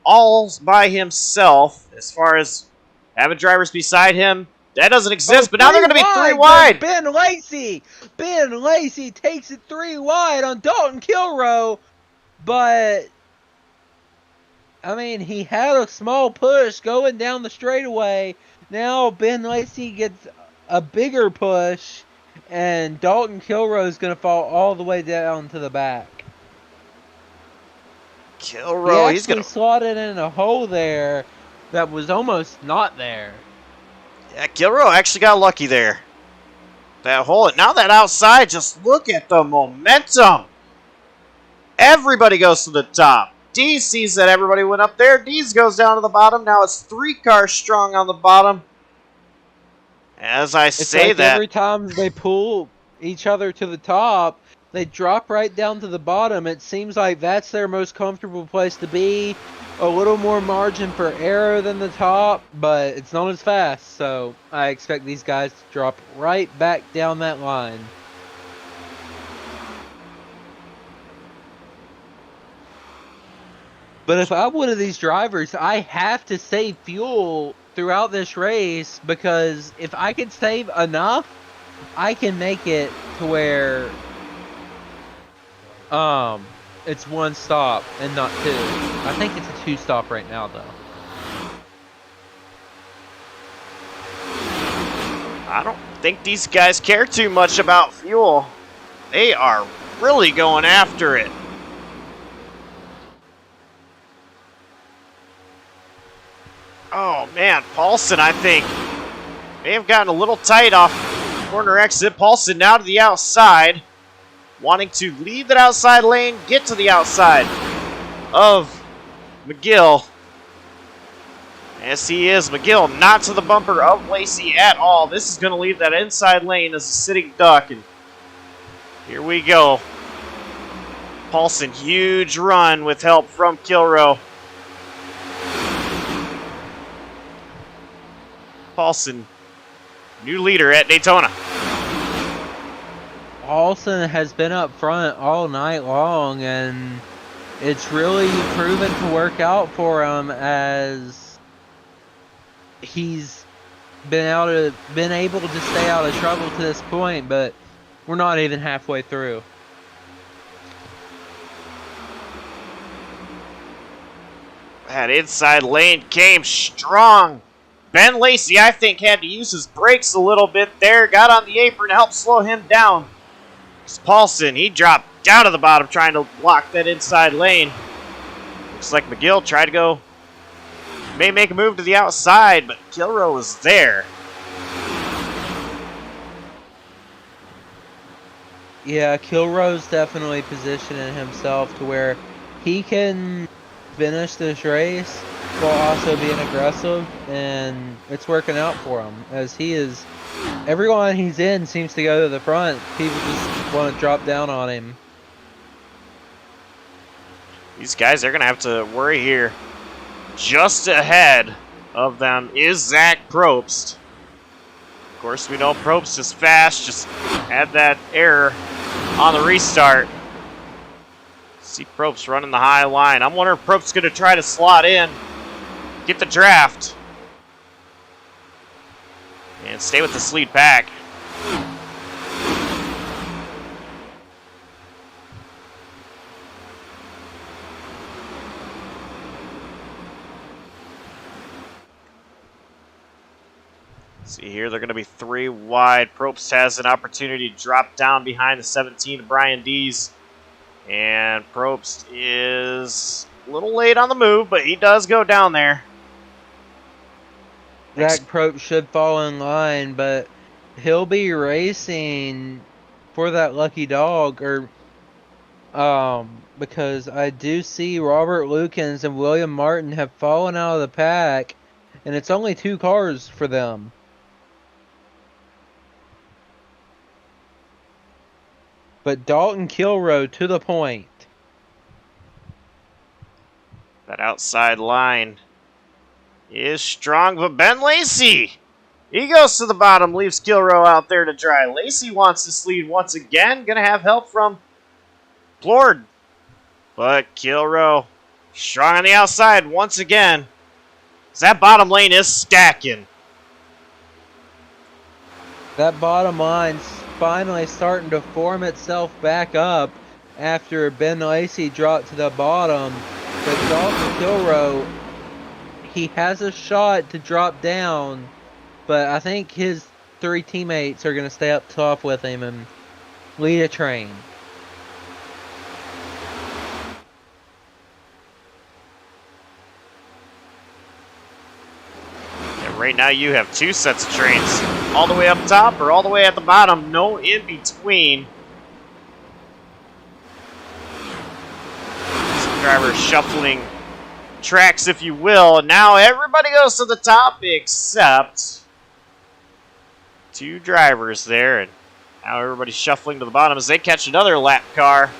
Speaker 1: all by himself as far as having drivers beside him. That doesn't exist, but now they're going to be 3 wide.
Speaker 2: Ben Lacey takes it 3 wide on Dalton Kilrow, but I mean, he had a small push going down the straightaway. Now Ben Lacey gets a bigger push, and Dalton Kilrow is going to fall all the way down to the back.
Speaker 1: Kilrow, he's going to
Speaker 2: slot it in a hole there that was almost not there.
Speaker 1: Yeah, Kilrow actually got lucky there. That hole, now that outside, just look at the momentum Everybody goes to the top. Dees sees that everybody went up there. Dees goes down to the bottom. Now it's 3 cars strong on the bottom. As I say
Speaker 2: like
Speaker 1: that,
Speaker 2: every time they pull each other to the top, they drop right down to the bottom. It seems like that's their most comfortable place to be. A little more margin for error than the top, but it's not as fast. So I expect these guys to drop right back down that line. But if I'm one of these drivers, I have to save fuel throughout this race, because if I can save enough, I can make it to where it's 1 stop and not 2. I think it's a 2 stop right now though.
Speaker 1: I don't think these guys care too much about fuel. They are really going after it. Oh man, Paulson, I think, may have gotten a little tight off corner exit. Paulson now to the outside, wanting to leave that outside lane, get to the outside of McGill. Yes, he is. McGill not to the bumper of Lacey at all. This is going to leave that inside lane as a sitting duck. And here we go. Paulson, huge run with help from Kilrow. Paulson, new leader at Daytona.
Speaker 2: Paulson has been up front all night long, and it's really proven to work out for him as he's been able to stay out of trouble to this point, but we're not even halfway through.
Speaker 1: That inside lane came strong. Ben Lacey, I think, had to use his brakes a little bit there. Got on the apron to help slow him down. It's Paulson, he dropped down to the bottom trying to block that inside lane. Looks like McGill tried to go, may make a move to the outside, but Kilrow was there.
Speaker 2: Yeah, Kilrow's definitely positioning himself to where he can finish this race while also being aggressive, and it's working out for him as everyone he's in seems to go to the front. People just want to drop down on him.
Speaker 1: These guys are going to have to worry here. Just ahead of them is Zach Probst. Of course, we know Probst is fast, just had that error on the restart. See Probst running the high line. I'm wondering if Probst's going to try to slot in, get the draft, and stay with this lead pack. See here, they're going to be 3 wide. Probst has an opportunity to drop down behind the 17 of Brian Dees. And Probst is a little late on the move, but he does go down there.
Speaker 2: Zach Probst should fall in line, but he'll be racing for that lucky dog, or because I do see Robert Lukens and William Martin have fallen out of the pack, and it's only 2 cars for them. But Dalton Kilrow to the point.
Speaker 1: That outside line is strong, but Ben Lacey, he goes to the bottom, leaves Kilrow out there to dry. Lacey wants this lead once again. Going to have help from Plord. But Kilrow strong on the outside once again. That bottom lane is stacking.
Speaker 2: That bottom line's finally starting to form itself back up after Ben Lacey dropped to the bottom. But Dalton Kilrow, he has a shot to drop down, but I think his 3 teammates are going to stay up top with him and lead a train.
Speaker 1: And right now you have 2 sets of trains, all the way up top or all the way at the bottom, no in between. drivers shuffling tracks, if you will. And now everybody goes to the top except 2 drivers there. And now everybody's shuffling to the bottom as they catch another lap car.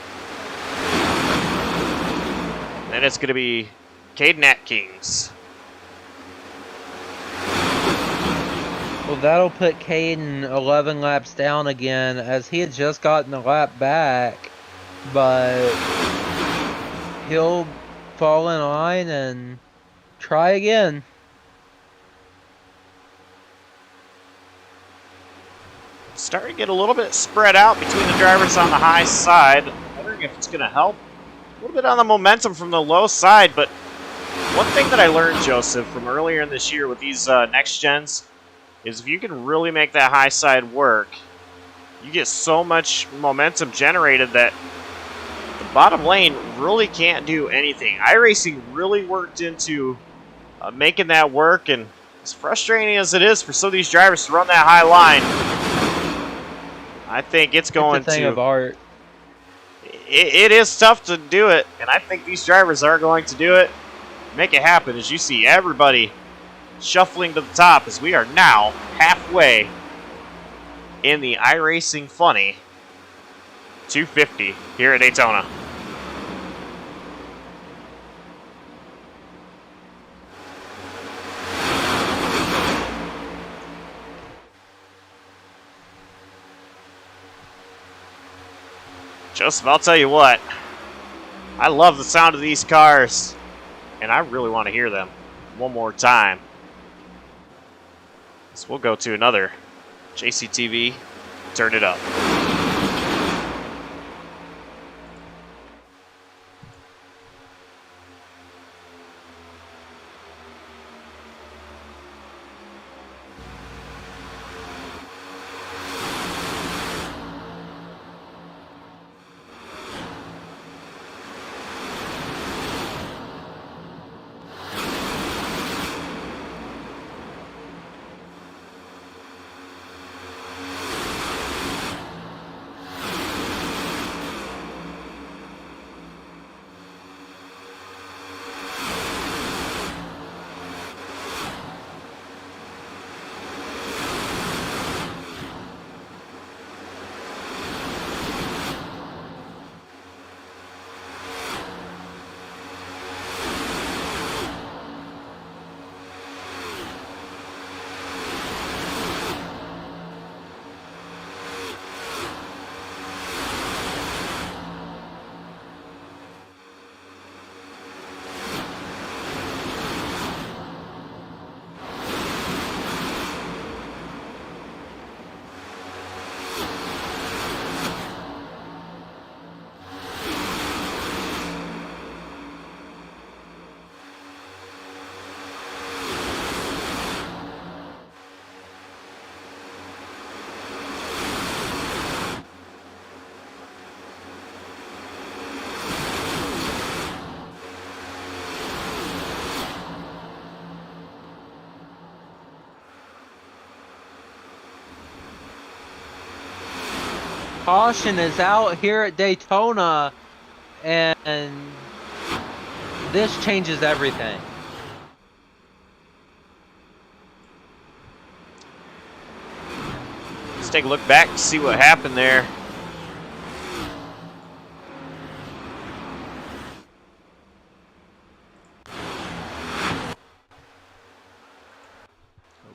Speaker 1: Then it's going to be Caden Atkins.
Speaker 2: Well, that'll put Caden 11 laps down again, as he had just gotten a lap back, but he'll fall in line and try again.
Speaker 1: Starting to get a little bit spread out between the drivers on the high side. Wondering if it's going to help a little bit on the momentum from the low side, but one thing that I learned, Joseph, from earlier in this year with these next gens is if you can really make that high side work, you get so much momentum generated that the bottom lane really can't do anything. iRacing really worked into making that work, and as frustrating as it is for some of these drivers to run that high line, I think it's going
Speaker 2: It's a thing of art.
Speaker 1: It is tough to do it, and I think these drivers are going to do it, make it happen, as you see everybody shuffling to the top as we are now halfway in the iRacing Funny 250 here at Daytona. Joseph, I'll tell you what, I love the sound of these cars, and I really want to hear them one more time. So we'll go to another JCTV, turn it up.
Speaker 2: Caution is out here at Daytona, and this changes everything.
Speaker 1: Let's take a look back to see what happened there.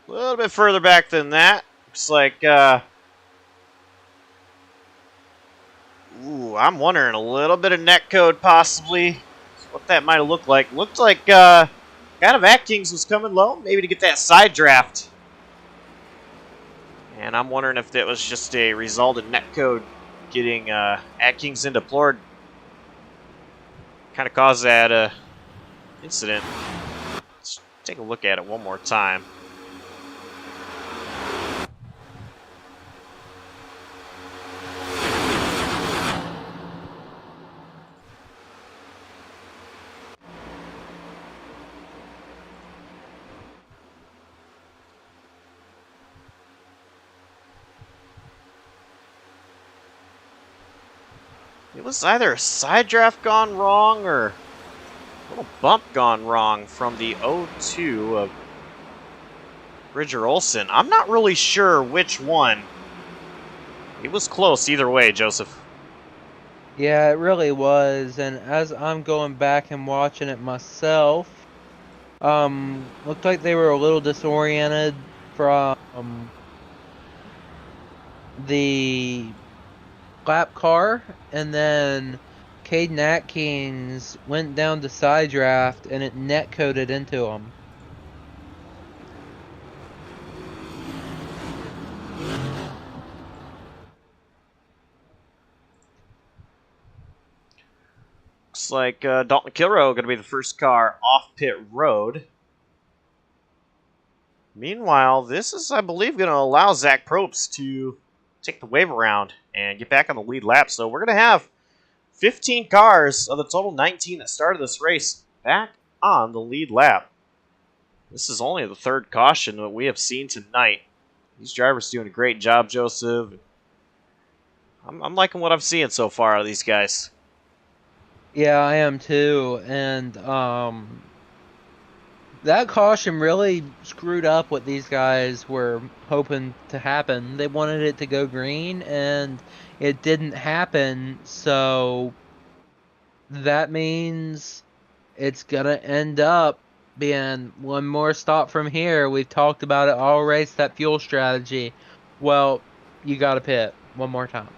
Speaker 1: A little bit further back than that. Looks like ooh, I'm wondering a little bit of netcode possibly. What that might have looked like. Looked like kind of Atkins was coming low, maybe to get that side draft. And I'm wondering if that was just a result of netcode getting Atkins into deplored. Kind of caused that incident. Let's take a look at it one more time. It was either a side draft gone wrong or Little bump gone wrong from the 0-2 of Bridger Olsen. I'm not really sure which one. It was close either way, Joseph.
Speaker 2: Yeah, it really was. And as I'm going back and watching it myself, looked like they were a little disoriented from the lap car, and then Caden Atkins went down to side draft and it net coded into him.
Speaker 1: Looks like Dalton Kilroe going to be the first car off pit road. Meanwhile, this is, I believe, going to allow Zach Probst to take the wave around and get back on the lead lap. So we're going to have 15 cars of the total 19 that started this race back on the lead lap. This is only the third caution that we have seen tonight. These drivers doing a great job, Joseph. I'm liking what I'm seeing so far out of these guys.
Speaker 2: Yeah, I am too. And that caution really screwed up what these guys were hoping to happen. They wanted it to go green, and it didn't happen. So that means it's going to end up being one more stop from here. We've talked about it all race, that fuel strategy. Well, you got to pit one more time.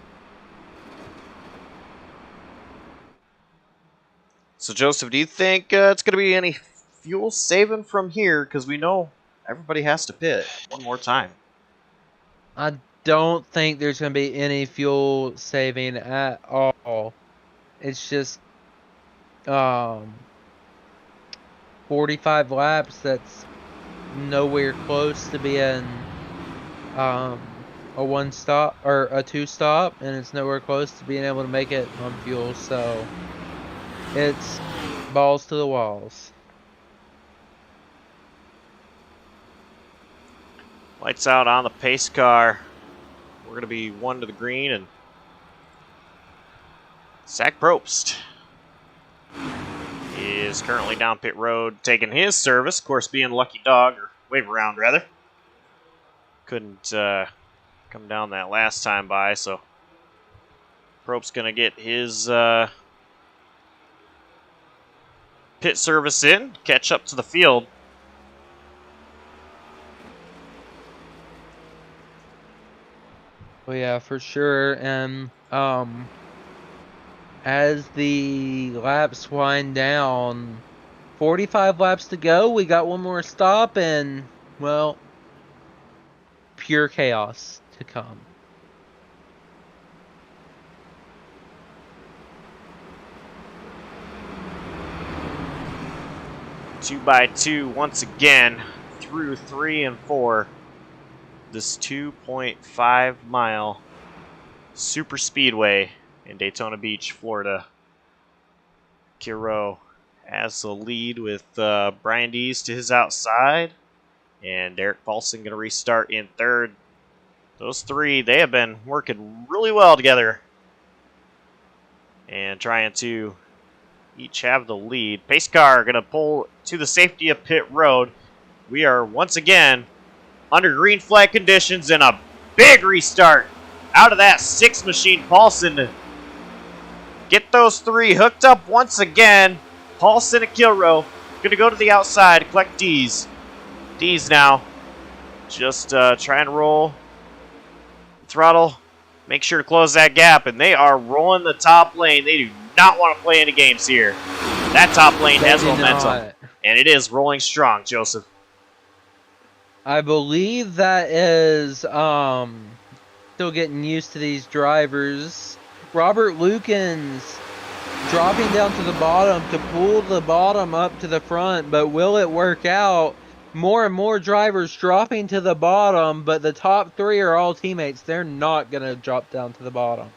Speaker 1: So, Joseph, do you think it's going to be any fuel saving from here? Because we know everybody has to pit one more time.
Speaker 2: I don't think there's going to be any fuel saving at all. It's just 45 laps. That's nowhere close to being a one stop or a two stop, and it's nowhere close to being able to make it on fuel. So it's balls to the walls.
Speaker 1: Lights out on the pace car. We're going to be one to the green, and Zach Probst is currently down pit road taking his service. Of course, being lucky dog, or wave around rather. Couldn't come down that last time by, so Probst's going to get his pit service in, catch up to the field.
Speaker 2: Well, yeah, for sure. And as the laps wind down, 45 laps to go. We got one more stop, and well, pure chaos to come.
Speaker 1: Two by two once again through 3 and 4. This 2.5 mile super speedway in Daytona Beach, Florida. Kilroe has the lead with Brian Dees to his outside, and Derek Paulson going to restart in third. Those three, they have been working really well together and trying to each have the lead. Pace car going to pull to the safety of pit road. We are once again under green flag conditions, and a big restart out of that 6 machine. Paulson to get those three hooked up once again. Paulson and Kilroe going to go to the outside, collect Dees. Dees now just trying to roll throttle, make sure to close that gap, and they are rolling the top lane. They do not want to play any games here. That top lane has momentum, and it is rolling strong, Joseph.
Speaker 2: I believe that is still getting used to these drivers. Robert Lukens dropping down to the bottom to pull the bottom up to the front, but will it work out? More and more drivers dropping to the bottom, but the top 3 are all teammates. They're not going to drop down to the bottom.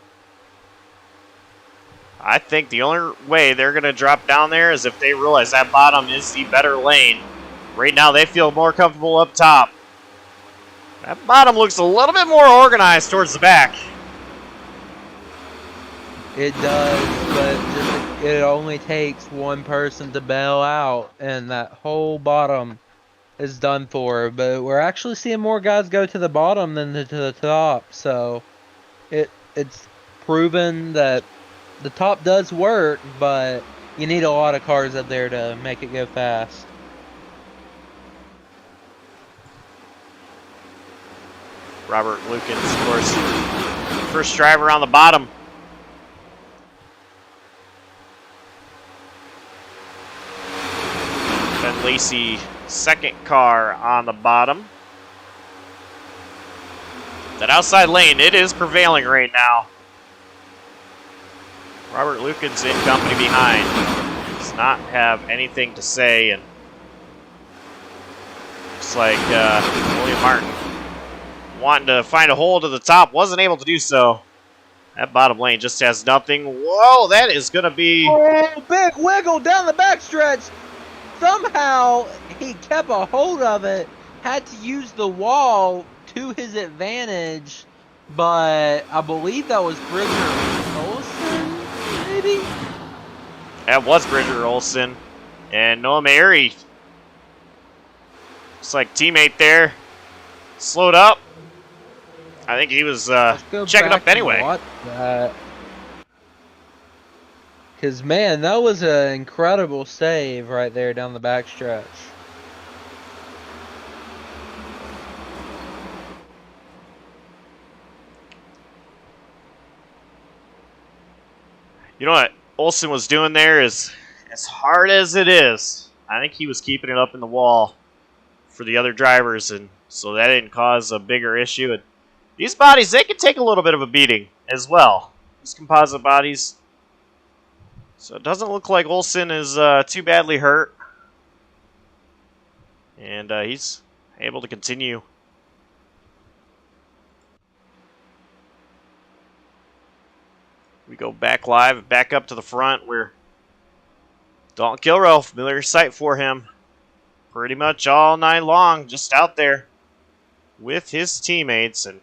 Speaker 1: I think the only way they're going to drop down there is if they realize that bottom is the better lane. Right now, they feel more comfortable up top. That bottom looks a little bit more organized towards the back.
Speaker 2: It does, but just it only takes one person to bail out, and that whole bottom is done for. But we're actually seeing more guys go to the bottom than to the top, so it's proven that the top does work, but you need a lot of cars up there to make it go fast.
Speaker 1: Robert Lukens, of course, first driver on the bottom. Ben Lacey, second car on the bottom. That outside lane, it is prevailing right now. Robert Lukens in company behind. Does not have anything to say, and looks like William Martin wanting to find a hole to the top, wasn't able to do so. That bottom lane just has nothing. Whoa, that is going to be...
Speaker 2: Oh, big wiggle down the backstretch. Somehow he kept a hold of it, had to use the wall to his advantage, but I believe that was Bridger Olsen, maybe?
Speaker 1: That was Bridger Olsen. And Noah Mary, looks like teammate there, slowed up. I think he was checking up anyway.
Speaker 2: Because, man, that was an incredible save right there down the backstretch.
Speaker 1: You know what Olsen was doing there is, as hard as it is, I think he was keeping it up in the wall for the other drivers, and so that didn't cause a bigger issue. And these bodies, they can take a little bit of a beating as well. These composite bodies. So it doesn't look like Olsen is too badly hurt. And he's able to continue. We go back live, back up to the front where Dalton Kilroe, familiar sight for him. Pretty much all night long, just out there with his teammates, and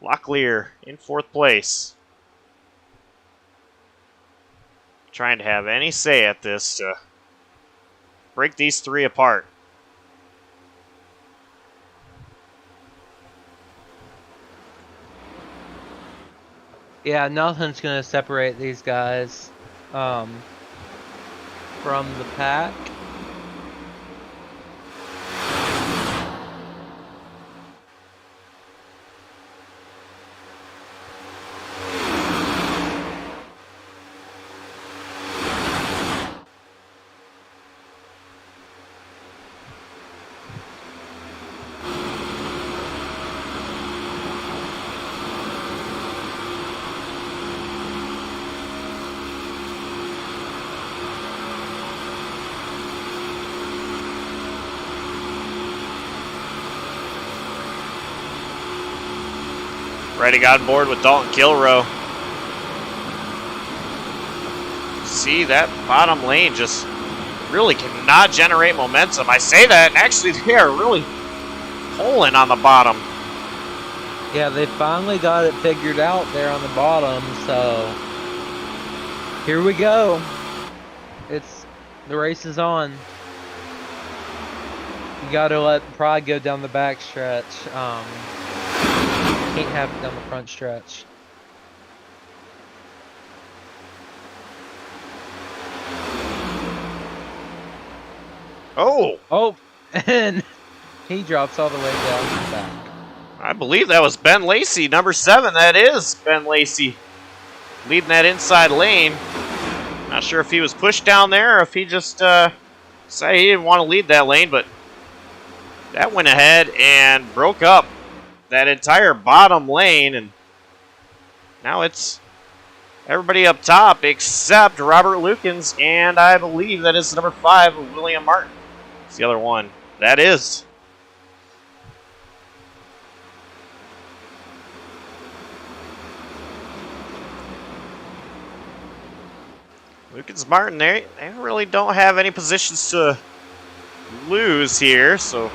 Speaker 1: Locklear in fourth place. Trying to have any say at this to break these three apart.
Speaker 2: Yeah, nothing's going to separate these guys from the pack.
Speaker 1: Riding on board with Dalton Kilroe. See, that bottom lane just really cannot generate momentum. I say that, and actually they are really pulling on the bottom.
Speaker 2: Yeah, they finally got it figured out there on the bottom, so here we go. The race is on. You gotta let pride go down the back stretch. Can't have it down the front stretch.
Speaker 1: Oh,
Speaker 2: and he drops all the way down to the back.
Speaker 1: I believe that was Ben Lacey, number 7. That is Ben Lacey leading that inside lane. Not sure if he was pushed down there or if he just decided he didn't want to lead that lane, but that went ahead and broke up that entire bottom lane, and now it's everybody up top except Robert Lukens, and I believe that is number 5, William Martin. It's the other one. That is. Lukens, Martin, they really don't have any positions to lose here, so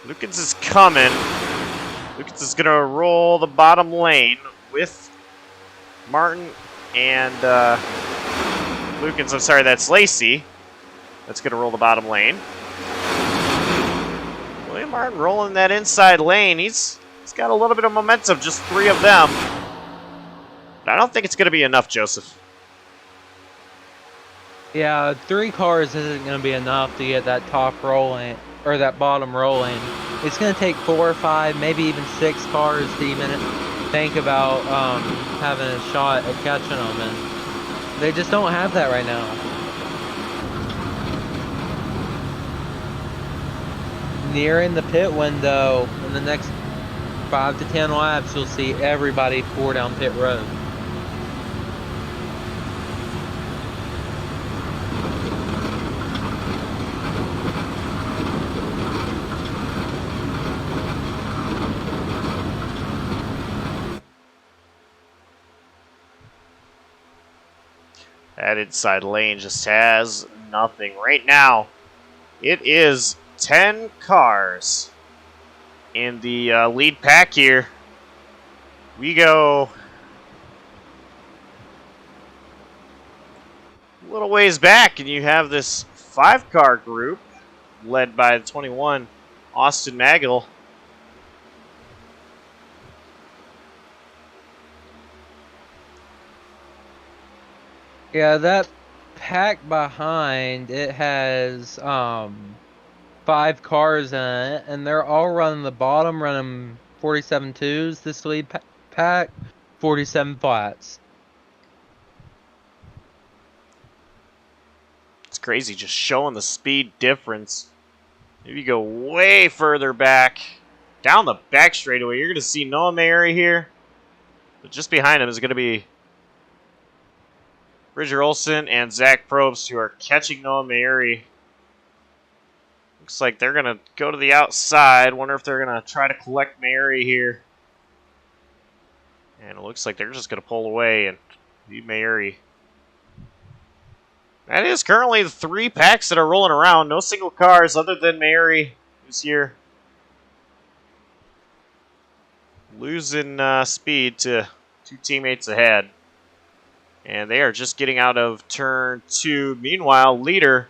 Speaker 1: Lukens is coming. Lukens is going to roll the bottom lane with Martin and Lukens. I'm sorry, that's Lacey. That's going to roll the bottom lane. William Martin rolling that inside lane. He's got a little bit of momentum, just 3 of them. But I don't think it's going to be enough, Joseph.
Speaker 2: Yeah, 3 cars isn't going to be enough to get that top rolling, or that bottom rolling. It's going to take 4 or 5, maybe even 6 cars to even think about having a shot at catching them, and they just don't have that right now. Nearing the pit window, in the next 5 to 10 laps, you'll see everybody pour down pit road.
Speaker 1: That inside lane just has nothing. Right now, it is 10 cars in the lead pack here. We go a little ways back, and you have this 5-car group led by the 21, Austin Magel.
Speaker 2: Yeah, that pack behind, it has 5 cars in it, and they're all running the bottom, running 47 twos. This lead pack, 47 flats.
Speaker 1: It's crazy, just showing the speed difference. If you go way further back, down the back straightaway, you're going to see Noah Mary here. But just behind him is going to be Bridger Olson and Zach Probst, who are catching Noah Mary. Looks like they're going to go to the outside. Wonder if they're going to try to collect Mary here. And it looks like they're just going to pull away and leave Mary. That is currently the 3 packs that are rolling around. No single cars other than Mary, who's here. Losing speed to 2 teammates ahead. And they are just getting out of turn 2. Meanwhile, leader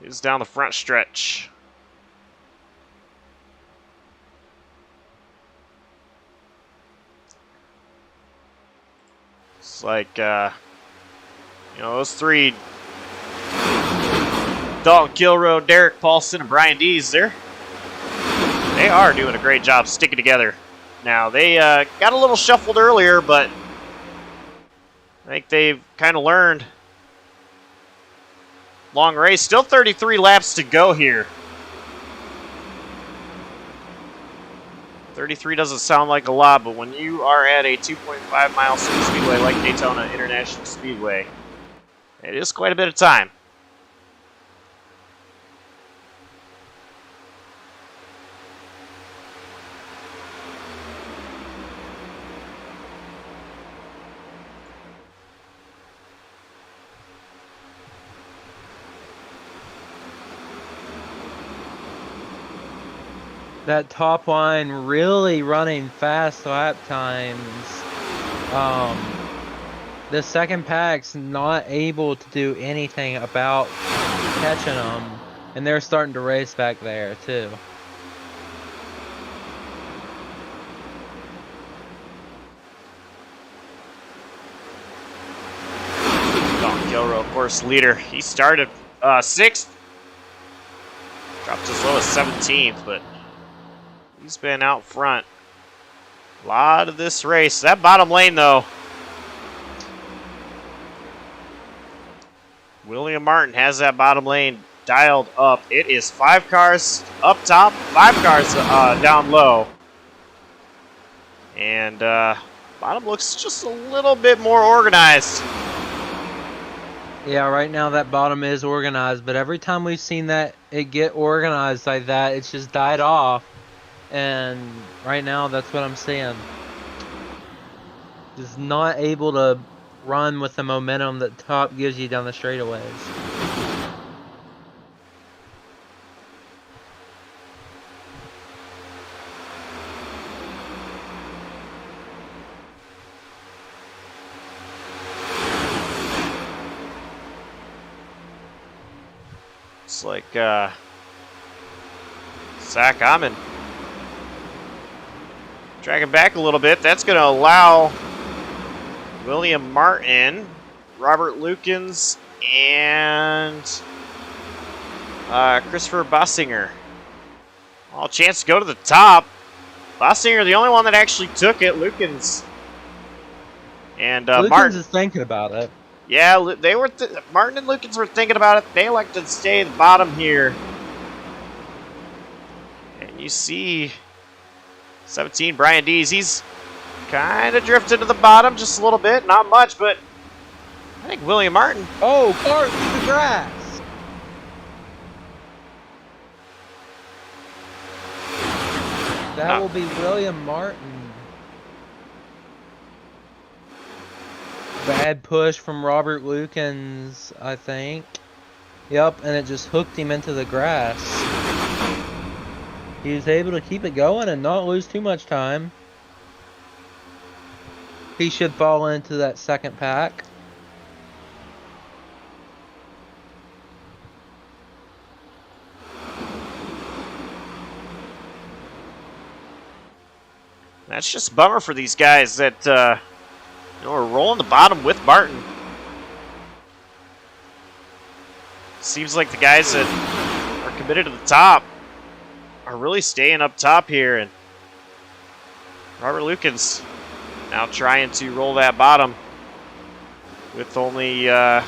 Speaker 1: is down the front stretch. It's like, those 3, Dalton Kilroe, Derek Paulson, and Brian Dees, they are doing a great job sticking together. Now, they got a little shuffled earlier, but I think they've kind of learned. Long race, still 33 laps to go here. 33 doesn't sound like a lot, but when you are at a 2.5 mile super speedway like Daytona International Speedway, it is quite a bit of time.
Speaker 2: That top line really running fast lap times. The second pack's not able to do anything about catching them, and they're starting to race back there too.
Speaker 1: Don Gilroy, of course, leader. He started 6th, dropped as low as 17th, but he's been out front a lot of this race. That bottom lane, though, William Martin has that bottom lane dialed up. It is 5 cars up top, 5 cars down low. And bottom looks just a little bit more organized.
Speaker 2: Yeah, right now that bottom is organized, but every time we've seen that it get organized like that, it's just died off. And right now, that's what I'm seeing. Just not able to run with the momentum that top gives you down the straightaways.
Speaker 1: Looks like Zach Amon dragging back a little bit. That's going to allow William Martin, Robert Lukens, and Christopher Bossinger all a chance to go to the top. Bossinger, the only one that actually took it. Lukens and Martin
Speaker 2: is thinking about it.
Speaker 1: Yeah, they were. Martin and Lukens were thinking about it. They elected to stay at the bottom here, and you see 17 Brian Dees. He's kind of drifted to the bottom just a little bit, not much, but I think William Martin.
Speaker 2: Oh, car through the grass. That will be William Martin. Bad push from Robert Lukens, I think. Yep, and it just hooked him into the grass. He was able to keep it going and not lose too much time. He should fall into that second pack.
Speaker 1: That's just a bummer for these guys that are rolling the bottom with Martin. Seems like the guys that are committed to the top are really staying up top here, and Robert Lukens now trying to roll that bottom with only a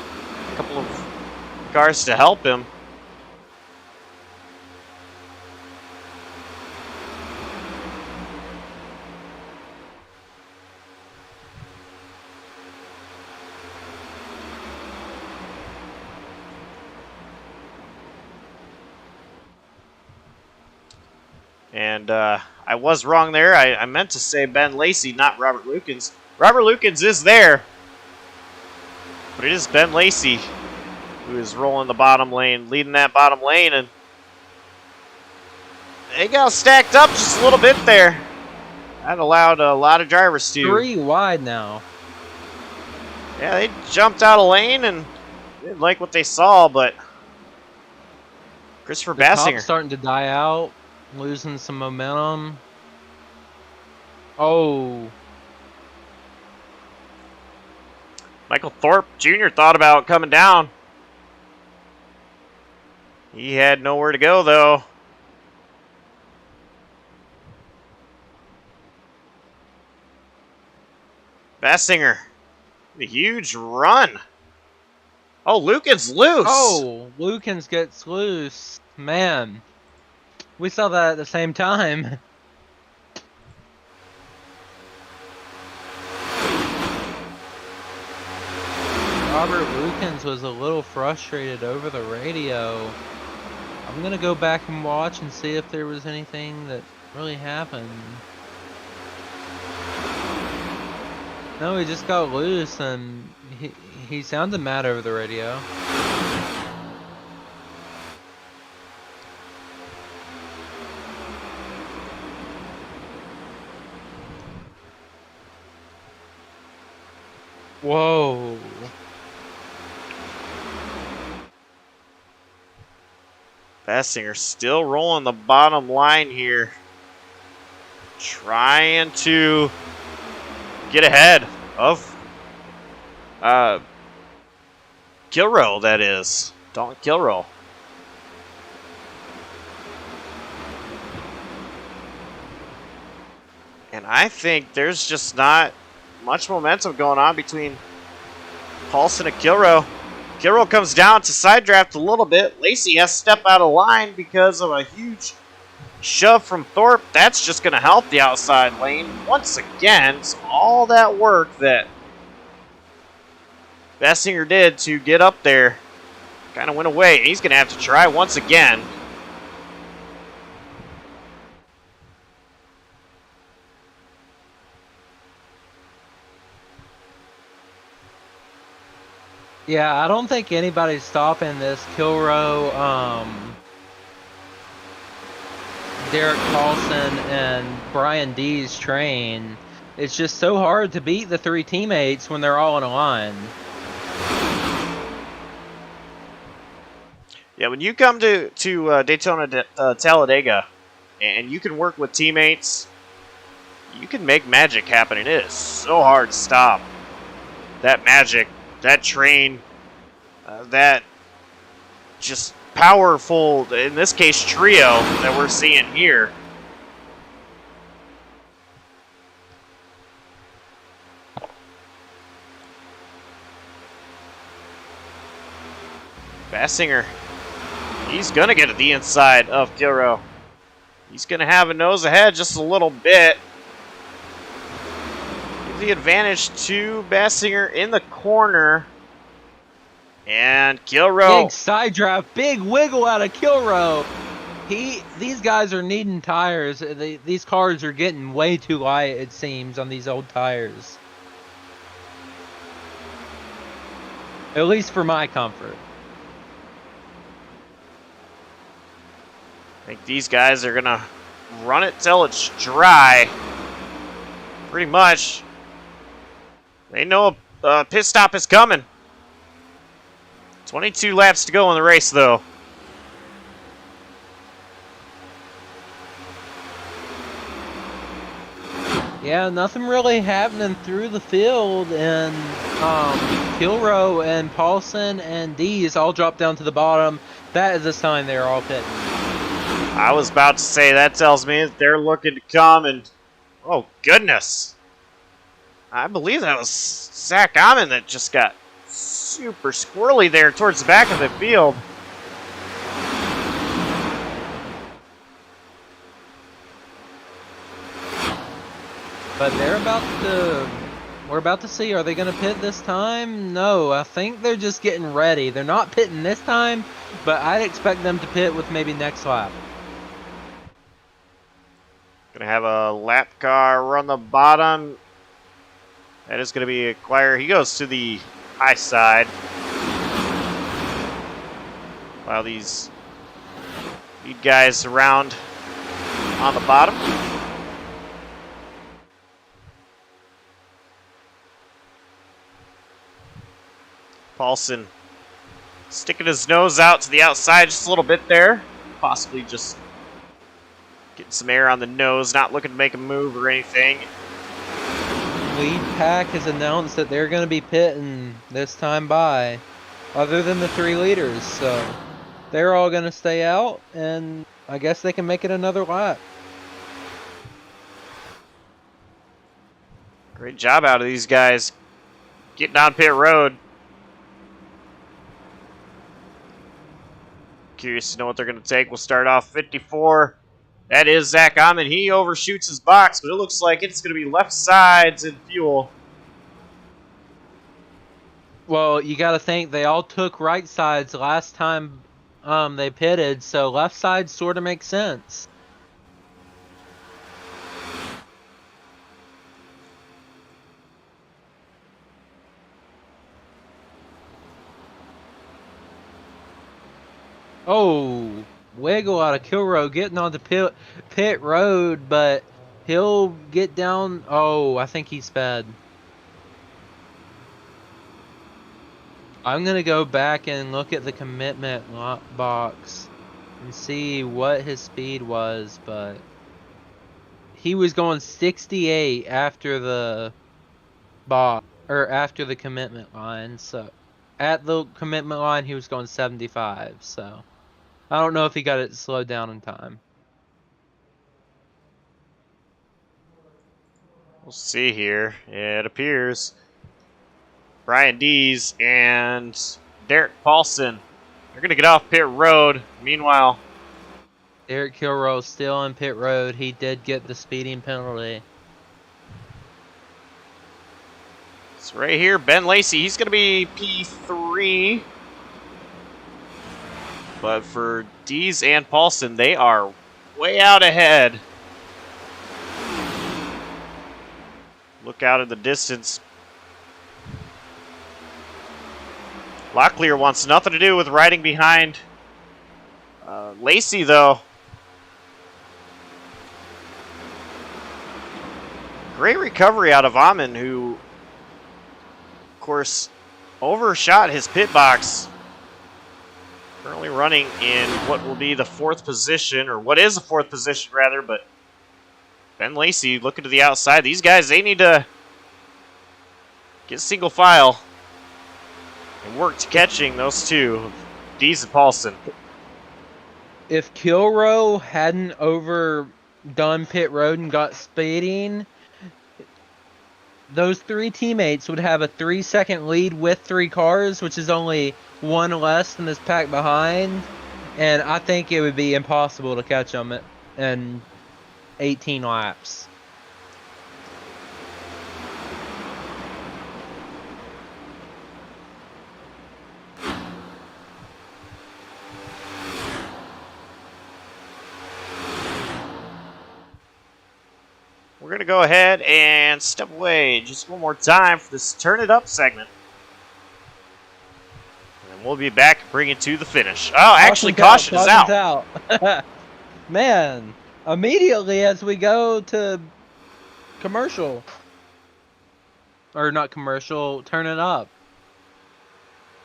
Speaker 1: couple of cars to help him. And I was wrong there. I meant to say Ben Lacey, not Robert Lukens. Robert Lukens is there, but it is Ben Lacey who is rolling the bottom lane, leading that bottom lane, and they got stacked up just a little bit there. That allowed a lot of drivers to...
Speaker 2: 3 wide now.
Speaker 1: Yeah, they jumped out of lane and didn't like what they saw, but Christopher Bassinger
Speaker 2: starting to die out. Losing some momentum. Oh.
Speaker 1: Michael Thorpe Jr. thought about coming down. He had nowhere to go, though. Bassinger, a huge run. Oh, Lukens loose.
Speaker 2: Oh, Lukens gets loose. Man. We saw that at the same time. Robert Lukens was a little frustrated over the radio. I'm going to go back and watch and see if there was anything that really happened. No, he just got loose and he sounded mad over the radio. Whoa.
Speaker 1: Bassinger still rolling the bottom line here. Trying to get ahead of Kilrow, that is. Dalton Kilrow. And I think there's just not much momentum going on between Paulson and Kilrow. Kilrow comes down to side draft a little bit. Lacey has to step out of line because of a huge shove from Thorpe. That's just going to help the outside lane. Once again, so all that work that Bassinger did to get up there kind of went away. He's going to have to try once again.
Speaker 2: Yeah, I don't think anybody's stopping this Kilrow, Derek Paulson, and Brian Dees train. It's just so hard to beat the 3 teammates when they're all in a line.
Speaker 1: Yeah, when you come to Daytona Talladega and you can work with teammates, you can make magic happen. It is so hard to stop that magic, that train, that just powerful, in this case, trio that we're seeing here. Bassinger, he's going to get to the inside of Kilroe. He's going to have a nose ahead just a little bit. Give the advantage to Bassinger in the corner. And Kilroe.
Speaker 2: Big side drive, big wiggle out of Kilroe. These guys are needing tires. These cars are getting way too light, it seems, on these old tires. At least for my comfort.
Speaker 1: I think these guys are going to run it till it's dry. Pretty much. They know a pit stop is coming. 22 laps to go in the race, though.
Speaker 2: Yeah, nothing really happening through the field, and Kilroe and Paulson and Dees all dropped down to the bottom. That is a sign they're all pitting.
Speaker 1: I was about to say, that tells me that they're looking to come, and oh goodness, I believe that was Zach Amon that just got super squirrely there towards the back of the field.
Speaker 2: But we're about to see, are they going to pit this time? No, I think they're just getting ready. They're not pitting this time, but I'd expect them to pit with maybe next lap.
Speaker 1: Gonna have a lap car run the bottom. That is gonna be Acquire. He goes to the high side. While these lead guys around on the bottom. Paulson sticking his nose out to the outside just a little bit there. Possibly just getting some air on the nose, not looking to make a move or anything.
Speaker 2: Lead pack has announced that they're going to be pitting this time by, other than the 3 leaders. So they're all going to stay out, and I guess they can make it another lap.
Speaker 1: Great job out of these guys getting on pit road. Curious to know what they're going to take. We'll start off 54. That is Zach Amon. He overshoots his box, but it looks like it's going to be left sides in fuel.
Speaker 2: Well, you got to think they all took right sides last time they pitted, so left side sort of makes sense. Oh, wiggle out of Kilroe getting onto pit road, but he'll get down. Oh, I think he sped. I'm going to go back and look at the commitment box and see what his speed was, but he was going 68 after the box, or after the commitment line. So at the commitment line, he was going 75, so I don't know if he got it slowed down in time.
Speaker 1: We'll see here. It appears Brian Dees and Derek Paulson are going to get off pit road. Meanwhile,
Speaker 2: Derek Kilroe still on pit road. He did get the speeding penalty.
Speaker 1: it's right here. Ben Lacey, he's going to be P3. But for Dees and Paulson, they are way out ahead. Look out in the distance. Locklear wants nothing to do with riding behind Lacey, though. Great recovery out of Amon, who, of course, overshot his pit box. Currently running in what will be the 4th position, or what is the 4th position, rather, but Ben Lacey looking to the outside. These guys, they need to get single file and work to catching those two, Dees and Paulson.
Speaker 2: If Kilroe hadn't overdone pit road and got speeding, those 3 teammates would have a 3-second lead with 3 cars, which is only 1 less than this pack behind. And I think it would be impossible to catch them in 18 laps.
Speaker 1: We're going to go ahead and step away just one more time for this Turn It Up segment. And we'll be back and bring it to the finish. Oh, actually, caution is out.
Speaker 2: Man, immediately as we go to commercial. Or not commercial, Turn It Up.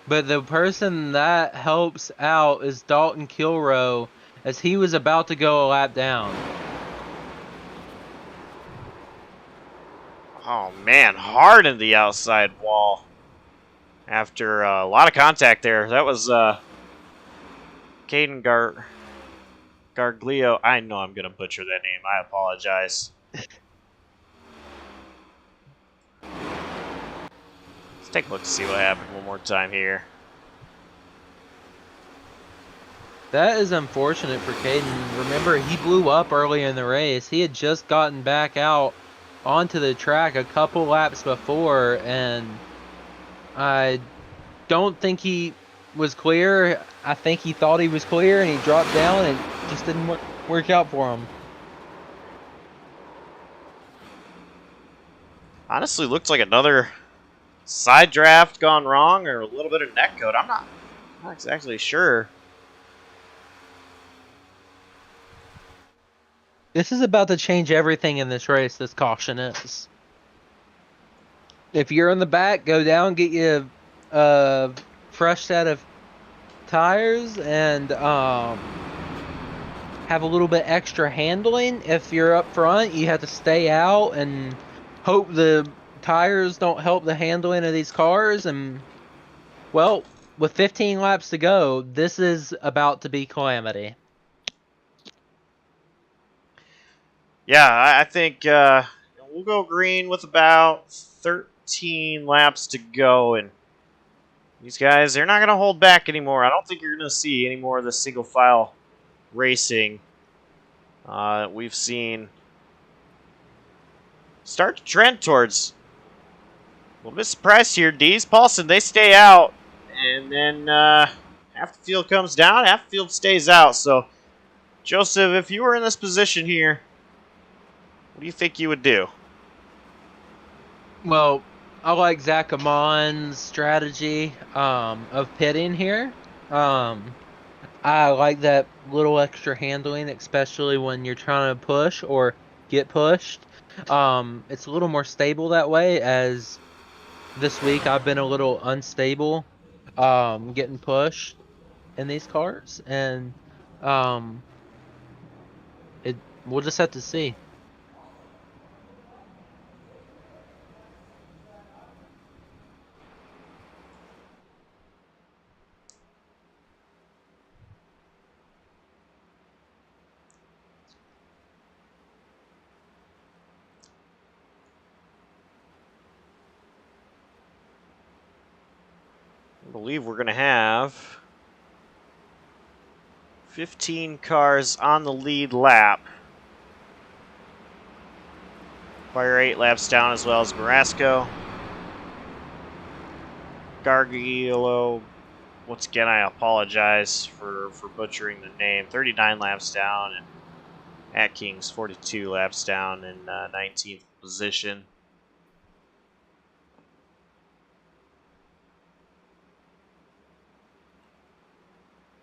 Speaker 2: But the person that helps out is Dalton Kilroe, as he was about to go a lap down.
Speaker 1: Oh, man, hard in the outside wall after a lot of contact there. That was Caden Garglio. I know I'm going to butcher that name. I apologize. Let's take a look to see what happened one more time here.
Speaker 2: That is unfortunate for Caden. Remember, he blew up early in the race. He had just gotten back out onto the track a couple laps before, and I don't think he was clear. I think he thought he was clear, and he dropped down, and it just didn't work out for him.
Speaker 1: Honestly, looked like another side draft gone wrong, or a little bit of neck code. I'm not exactly sure.
Speaker 2: This is about to change everything in this race, this caution is. If you're in the back, go down, get you a fresh set of tires, and have a little bit extra handling. If you're up front, you have to stay out and hope the tires don't help the handling of these cars. And, well, with 15 laps to go, this is about to be calamity.
Speaker 1: Yeah, I think we'll go green with about 13 laps to go, and these guys, they're not going to hold back anymore. I don't think you're going to see any more of the single file racing we've seen start to trend towards. A little bit surprised here. Dees, Paulson, they stay out, and then half the field comes down, half the field stays out. So, Joseph, if you were in this position here, what do you think you would do?
Speaker 2: Well, I like Zach Amon's strategy of pitting here. I like that little extra handling, especially when you're trying to push or get pushed. It's a little more stable that way, as this week I've been a little unstable getting pushed in these cars. And we'll just have to see.
Speaker 1: I believe we're going to have 15 cars on the lead lap. Fire 8 laps down, as well as Marasco. Gargiulo, once again, I apologize for butchering the name. 39 laps down, and Atkins 42 laps down in 19th position.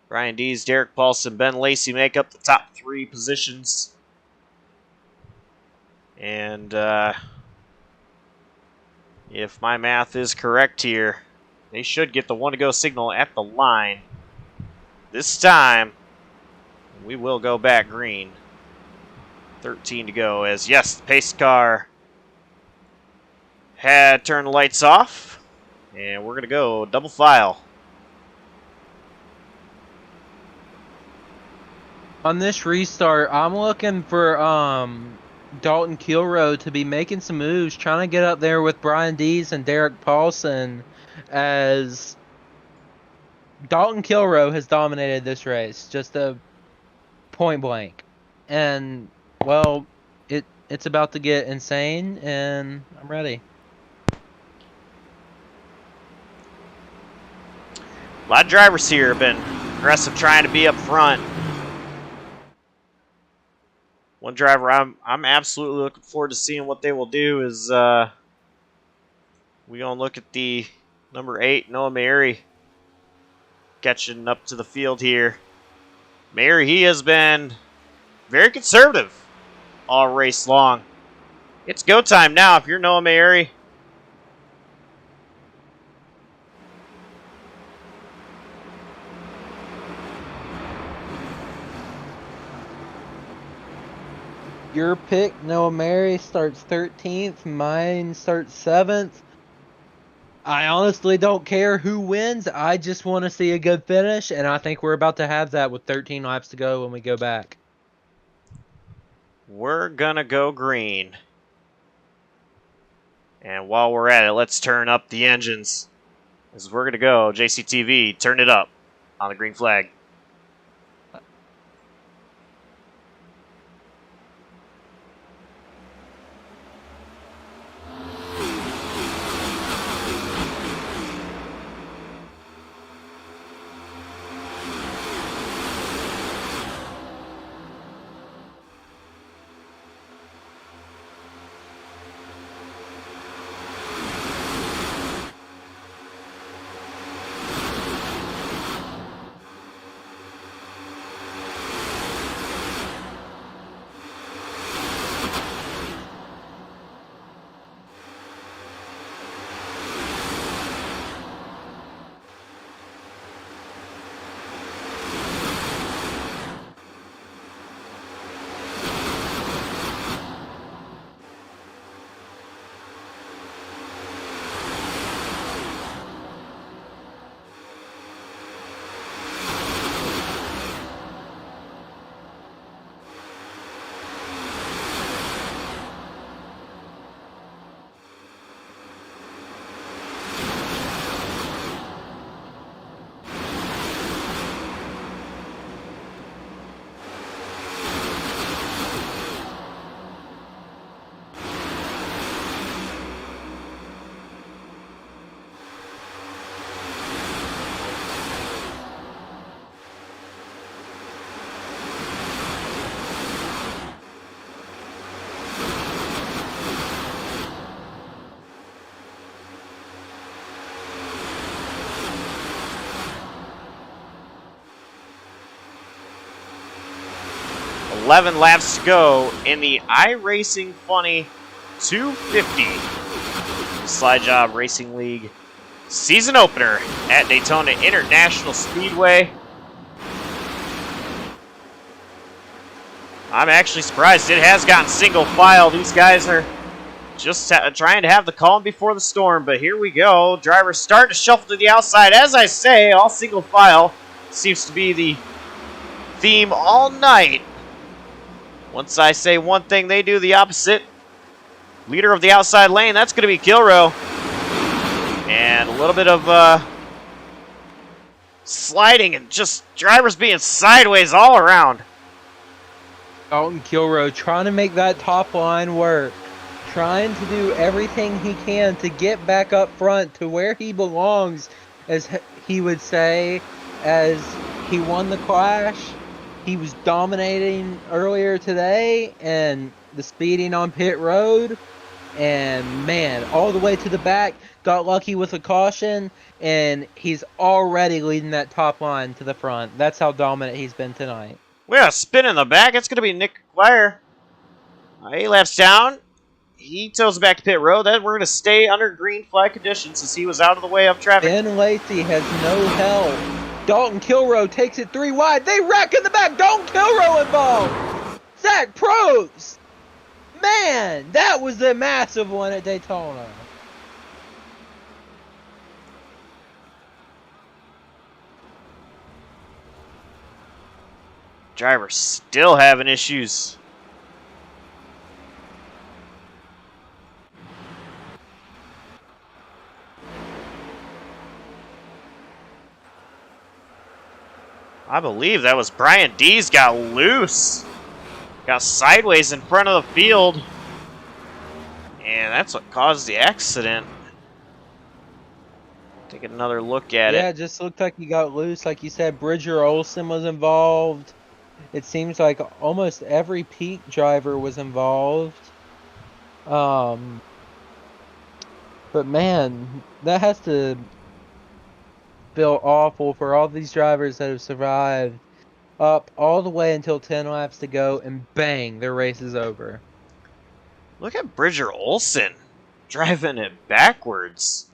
Speaker 1: Ryan Dees, Derek Paulson, Ben Lacey make up the top 3 positions. And if my math is correct here, they should get the 1-to-go signal at the line this time, we will go back green. 13 to go as, yes, the pace car had turned the lights off. And we're going to go double file.
Speaker 2: On this restart, I'm looking for Dalton Kilroe to be making some moves, trying to get up there with Brian Dees and Derek Paulson, as Dalton Kilroe has dominated this race, just a point blank. And, well, it's about to get insane, and I'm ready.
Speaker 1: A lot of drivers here have been aggressive trying to be up front. One driver I'm absolutely looking forward to seeing what they will do is we gonna look at the number 8, Noah Mary, catching up to the field here. Mary, he has been very conservative all race long. It's go time now if you're Noah Mary.
Speaker 2: Your pick, Noah Mary, starts 13th. Mine starts 7th. I honestly don't care who wins. I just want to see a good finish, and I think we're about to have that with 13 laps to go when we go back.
Speaker 1: We're going to go green. And while we're at it, let's turn up the engines. As we're going to go, JCTV, turn it up on the green flag. .11 laps to go in the iRacing Funny 250 Slide Jawb Racing League season opener at Daytona International Speedway. I'm actually surprised it has gotten single file. These guys are just trying to have the calm before the storm, but here we go. Drivers start to shuffle to the outside. As I say, all single file seems to be the theme all night. Once I say one thing, they do the opposite. Leader of the outside lane, that's going to be Kilroe. And a little bit of sliding and just drivers being sideways all around.
Speaker 2: Dalton Kilroe trying to make that top line work. Trying to do everything he can to get back up front to where he belongs, as he would say, as he won the Clash. He was dominating earlier today, and the speeding on pit road, and man, all the way to the back, got lucky with a caution, and he's already leading that top line to the front. That's how dominant he's been tonight.
Speaker 1: We got a spin in the back. It's going to be Nick McGuire. 8 laps down. He toes back to pit road. Then we're going to stay under green flag conditions as he was out of the way of traffic.
Speaker 2: Ben Lacey has no help Dalton Kilroe takes it 3 wide. They wreck in the back. Dalton Kilroe involved. Zach Probst. Man, that was a massive one at Daytona.
Speaker 1: Driver's still having issues. I believe that was Brian Dees got loose. Got sideways in front of the field. And that's what caused the accident. Take another look at it.
Speaker 2: Yeah, it just looked like he got loose. Like you said, Bridger Olsen was involved. It seems like almost every peak driver was involved. But man, that has to feel awful for all these drivers that have survived up all the way until 10 laps to go, and bang, their race is over.
Speaker 1: Look at Bridger Olsen driving it backwards.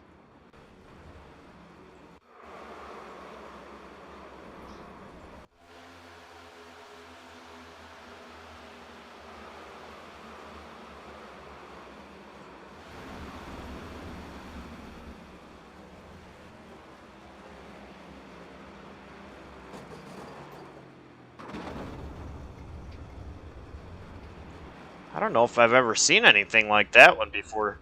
Speaker 1: I don't know if I've ever seen anything like that one before.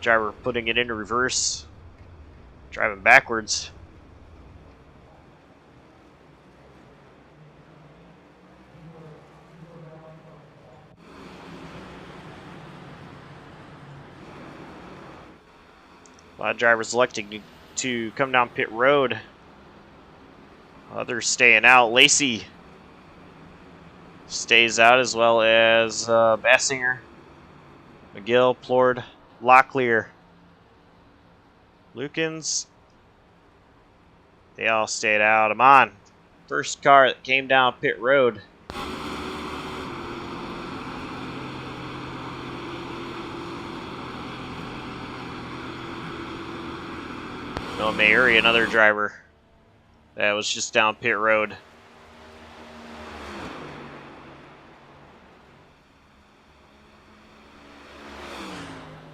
Speaker 1: Driver putting it into reverse, driving backwards. A lot of drivers electing to come down pit road. Others staying out. Lacey stays out, as well as Bassinger, McGill, Plord, Locklear, Lukens. They all stayed out. I'm on. First car that came down pit road. Noah Mayuri, another driver that was just down pit road.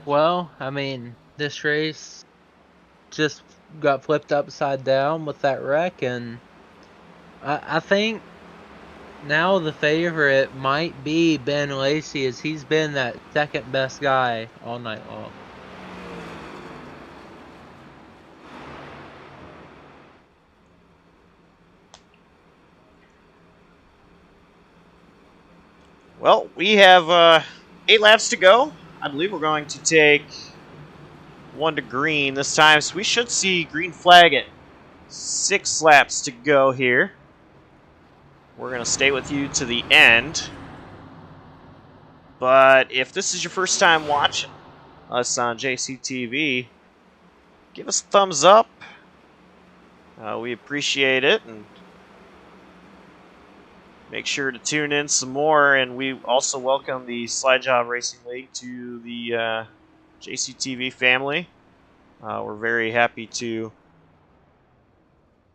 Speaker 2: Well, I mean, this race just got flipped upside down with that wreck, and I think now the favorite might be Ben Lacey, as he's been that second best guy all night long.
Speaker 1: Well, we have 8 laps to go. I believe we're going to take 1 to green this time, so we should see green flag at 6 laps to go here. We're going to stay with you to the end. But if this is your first time watching us on JCTV, give us a thumbs up. We appreciate it, and make sure to tune in some more, and we also welcome the Slide Jawb Racing League to the JCTV family. We're very happy to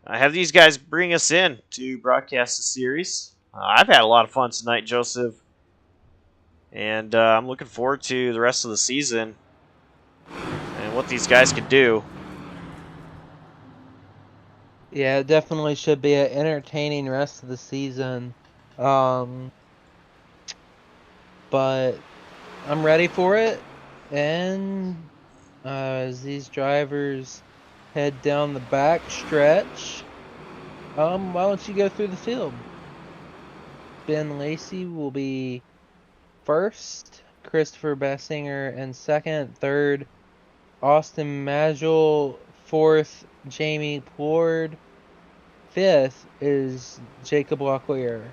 Speaker 1: have these guys bring us in to broadcast the series. I've had a lot of fun tonight, Joseph, and I'm looking forward to the rest of the season and what these guys can do.
Speaker 2: Yeah, it definitely should be an entertaining rest of the season. But I'm ready for it, and as these drivers head down the back stretch, why don't you go through the field? Ben Lacey will be first, Christopher Bassinger in second, third, Austin Magel, fourth, Jamie Plord, fifth is Jacob Locklear.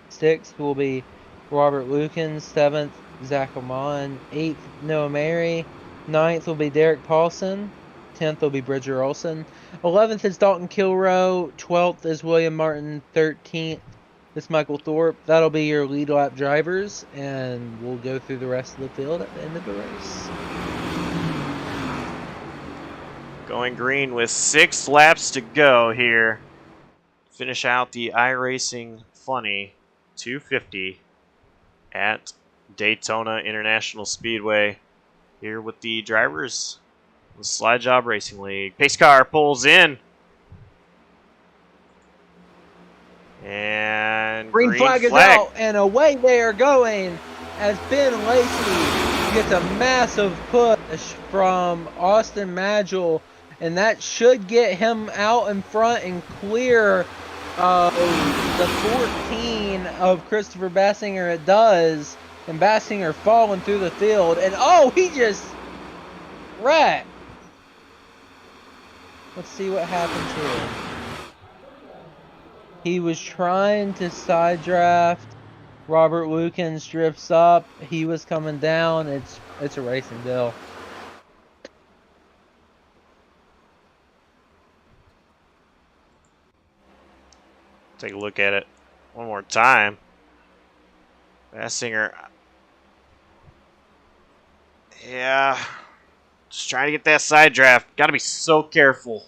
Speaker 2: Sixth will be Robert Lukens. Seventh, Zach Amon. Eighth, Noah Mary. Ninth will be Derek Paulson. 10th will be Bridger Olsen. 11th is Dalton Kilroe. 12th is William Martin. 13th is Michael Thorpe. That'll be your lead lap drivers, and we'll go through the rest of the field at the end of the race.
Speaker 1: Going green with 6 laps to go here. Finish out the iRacing Funny 250 at Daytona International Speedway. Here with the drivers of the Slide Jawb Racing League. Pace car pulls in. And
Speaker 2: green flag is out, and away they are going as Ben Lacey gets a massive push from Austin Magel, and that should get him out in front and clear of the 14 of Christopher Bassinger. It does, and Bassinger falling through the field, and oh, he just wrecked. Let's see what happens here. He was trying to side draft. Robert Lukens drifts up. He was coming down. It's a racing deal.
Speaker 1: Take a look at it one more time. Bassinger. Yeah. Just trying to get that side draft. Got to be so careful.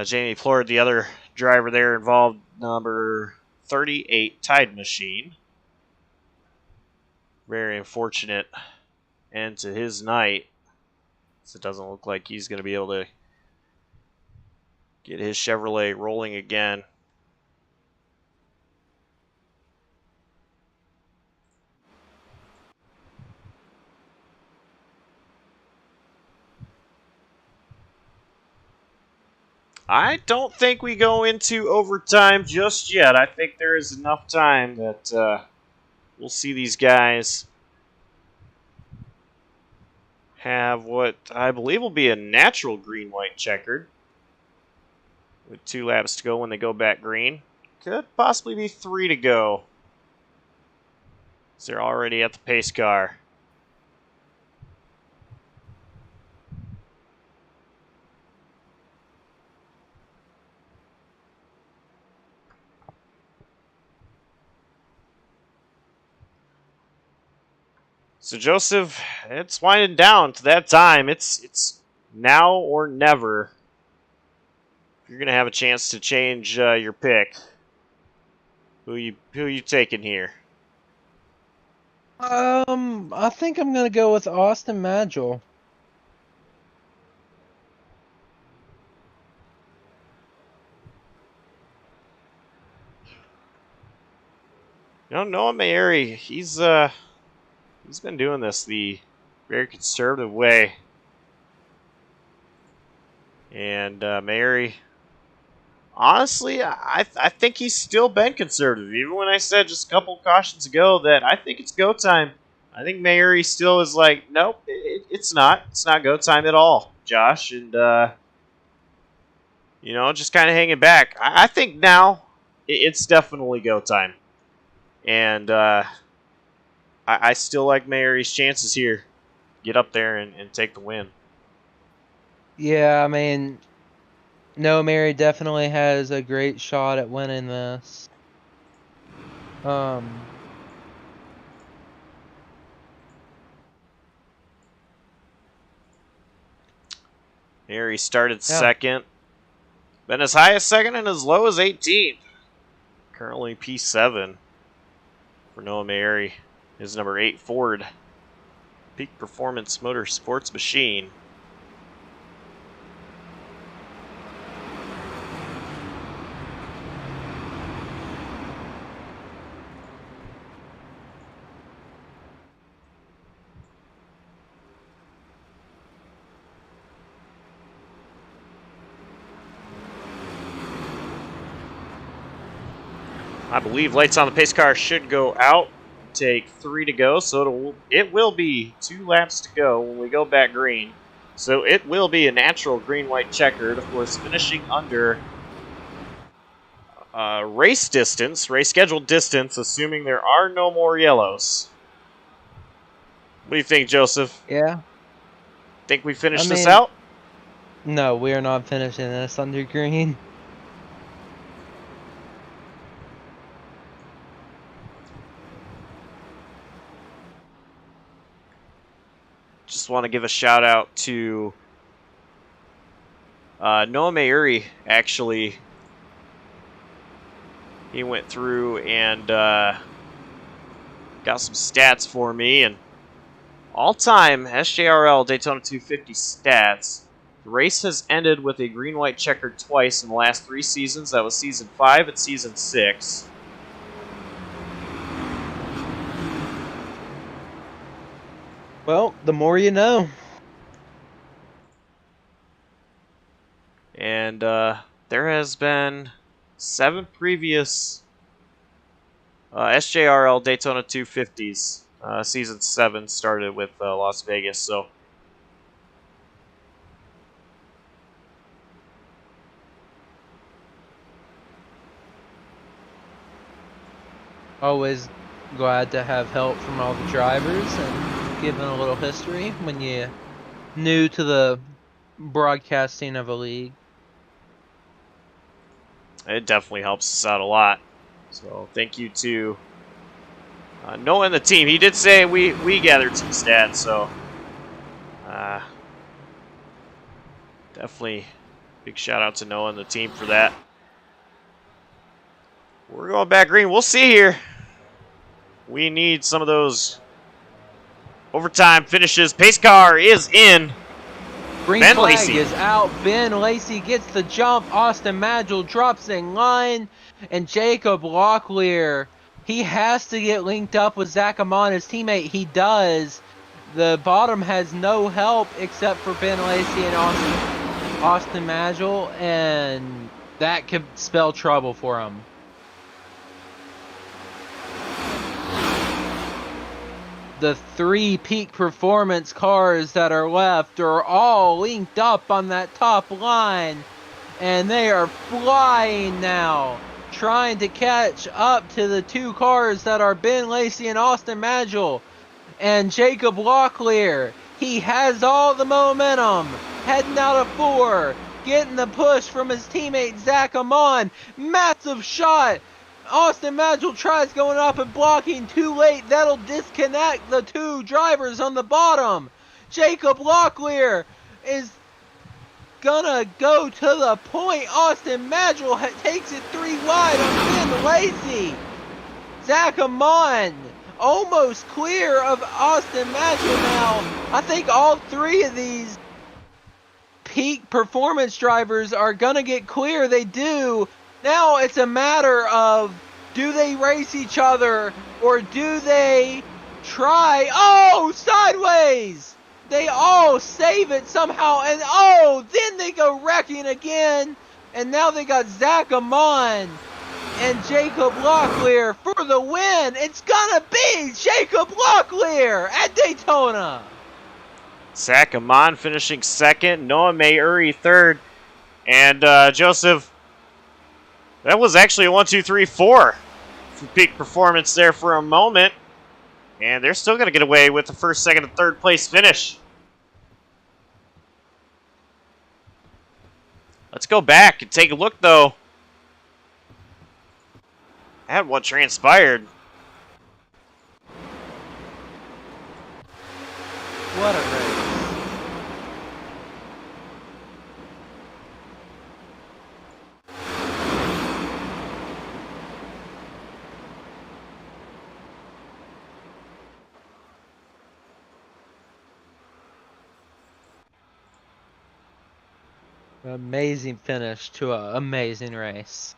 Speaker 1: Jamie Plord, the other driver there involved, number 38 Tide Machine. Very unfortunate end to his night. So it doesn't look like he's going to be able to get his Chevrolet rolling again. I don't think we go into overtime just yet. I think there is enough time that we'll see these guys have what I believe will be a natural green-white checkered. With 2 laps to go when they go back green. Could possibly be 3 to go. So they're already at the pace car. So Joseph, it's winding down to that time. It's now or never. You're gonna have a chance to change your pick. Who you taking here?
Speaker 2: I think I'm gonna go with Austin Magel.
Speaker 1: Noah Mayeri, he's been doing this the very conservative way. And Mayeri, honestly, I think he's still been conservative. Even when I said just a couple cautions ago that I think it's go time, I think Mayeri still is like, nope, it's not. It's not go time at all, Josh. And, just kind of hanging back. I think now it's definitely go time. And I still like Mayeri's chances here. Get up there and take the win.
Speaker 2: Yeah, I mean, Noah Mayeri definitely has a great shot at winning this.
Speaker 1: Mayeri started second. Been as high as second and as low as 18th. Currently P7 for Noah Mayeri. His number 8 Ford Peak Performance Motorsports machine. I believe lights on the pace car should go out. Take 3 to go, so it will be 2 laps to go when we go back green. So it will be a natural green-white checkered, of course, finishing under race scheduled distance, assuming there are no more yellows. What do you think, Joseph?
Speaker 2: Yeah.
Speaker 1: Think we finish this out?
Speaker 2: No, we are not finishing this under green.
Speaker 1: just want to give a shout out to Noah Mayuri. Actually, he went through and got some stats for me, and all-time SJRL Daytona 250 stats. The race has ended with a green-white checkered twice in the last 3 seasons. That was Season 5 and Season 6.
Speaker 2: Well, the more you know.
Speaker 1: And there has been 7 previous SJRL Daytona 250s. Season 7 started with Las Vegas, so
Speaker 2: Always glad to have help from all the drivers and give them a little history when you're new to the broadcasting of a league.
Speaker 1: it definitely helps us out a lot. So thank you to Noah and the team. He did say we gathered some stats, so definitely big shout out to Noah and the team for that. We're going back green. We'll see here. We need some of those overtime finishes. Pace car is in.
Speaker 2: Green
Speaker 1: Ben
Speaker 2: flag
Speaker 1: Lacey
Speaker 2: is out. Ben Lacey gets the jump. Austin Magel drops in line. And Jacob Locklear, he has to get linked up with Zach Amon, his teammate. He does. The bottom has no help except for Ben Lacey and Austin Magel. And that could spell trouble for him. The 3 peak performance cars that are left are all linked up on that top line. And they are flying now, trying to catch up to the 2 cars that are Ben Lacey and Austin Magel. And Jacob Locklear, he has all the momentum, heading out of 4, getting the push from his teammate Zach Amon. Massive shot. Austin Magel tries going up and blocking, too late. That'll disconnect the 2 drivers on the bottom. Jacob Locklear is gonna go to the point. Austin Magel takes it 3 wide on Ben Lacey. Zach Amon almost clear of Austin Magel now. I think all 3 of these peak performance drivers are gonna get clear. They do. Now it's a matter of, do they race each other or do they try? Oh, sideways! They all save it somehow, and oh, then they go wrecking again. And now they got Zach Amon and Jacob Locklear for the win. It's gonna be Jacob Locklear at Daytona.
Speaker 1: Zach Amon finishing 2nd, Noah Mayuri 3rd, and Joseph, that was actually a 1, 2, 3, 4 for peak performance there for a moment. And they're still going to get away with the 1st, 2nd, and 3rd place finish. Let's go back and take a look, though, at what transpired.
Speaker 2: What a race. Amazing finish to an amazing race.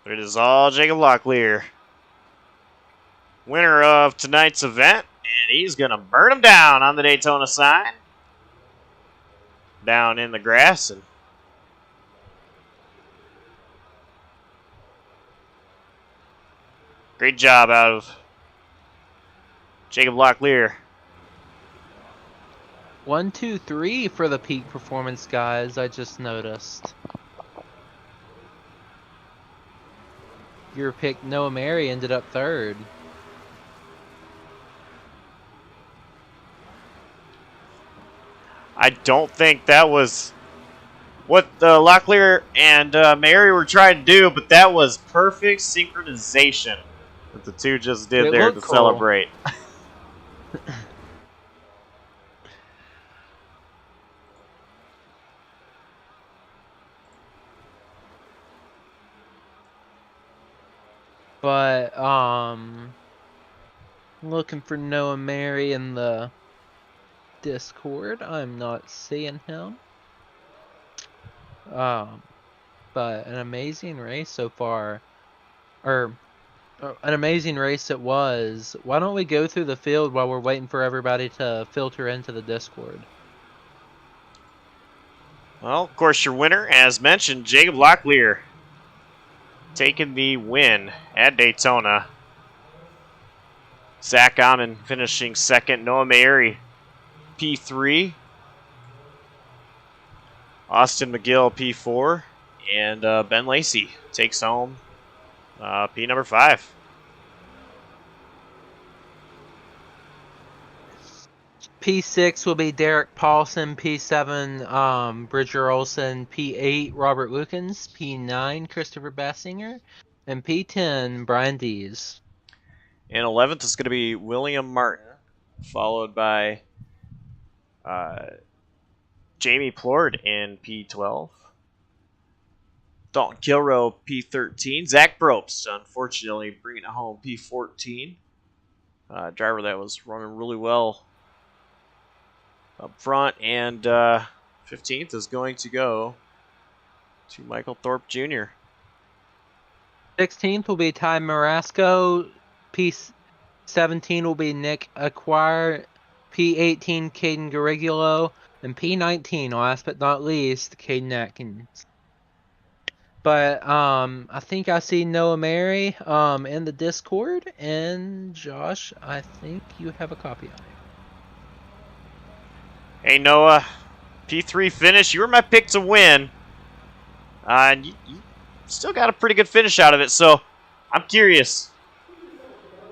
Speaker 1: It is all Jacob Locklear, winner of tonight's event, and he's going to burn him down on the Daytona sign. Down in the grass. And great job out of Jacob Locklear.
Speaker 2: 1, 2, 3 for the peak performance guys, I just noticed. Your pick, Noah Mary, ended up 3rd.
Speaker 1: I don't think that was what Locklear and Mary were trying to do, but that was perfect synchronization that the 2 just did there to
Speaker 2: cool.
Speaker 1: celebrate.
Speaker 2: But looking for Noah Mary in the Discord. I'm not seeing him. But an amazing race so far, or an amazing race it was. Why don't we go through the field while we're waiting for everybody to filter into the Discord?
Speaker 1: Well, of course, your winner, as mentioned, Jacob Locklear, taking the win at Daytona. Zach Amon finishing second. Noah Mary, P3. Austin McGill, P4. And Ben Lacey takes home P number 5.
Speaker 2: P6 will be Derek Paulson, P7 Bridger Olson, P8 Robert Wilkins, P9 Christopher Bassinger, and P10 Brian Dees.
Speaker 1: And 11th is going to be William Martin, followed by Jamie Plord in P12. Dalton Kilrow, P13. Zach Probst, unfortunately, bringing it home, P14. Driver that was running really well up front. And 15th is going to go to Michael Thorpe Jr.
Speaker 2: 16th will be Ty Marasco. P17 will be Nick Acquire. P18 Caden Garigulo. And P19, last but not least, Caden Atkins. But I think I see Noah Mary in the Discord, and Josh, I think you have a copy of it.
Speaker 1: Hey Noah, P3 finish. You were my pick to win, and you still got a pretty good finish out of it. So I'm curious.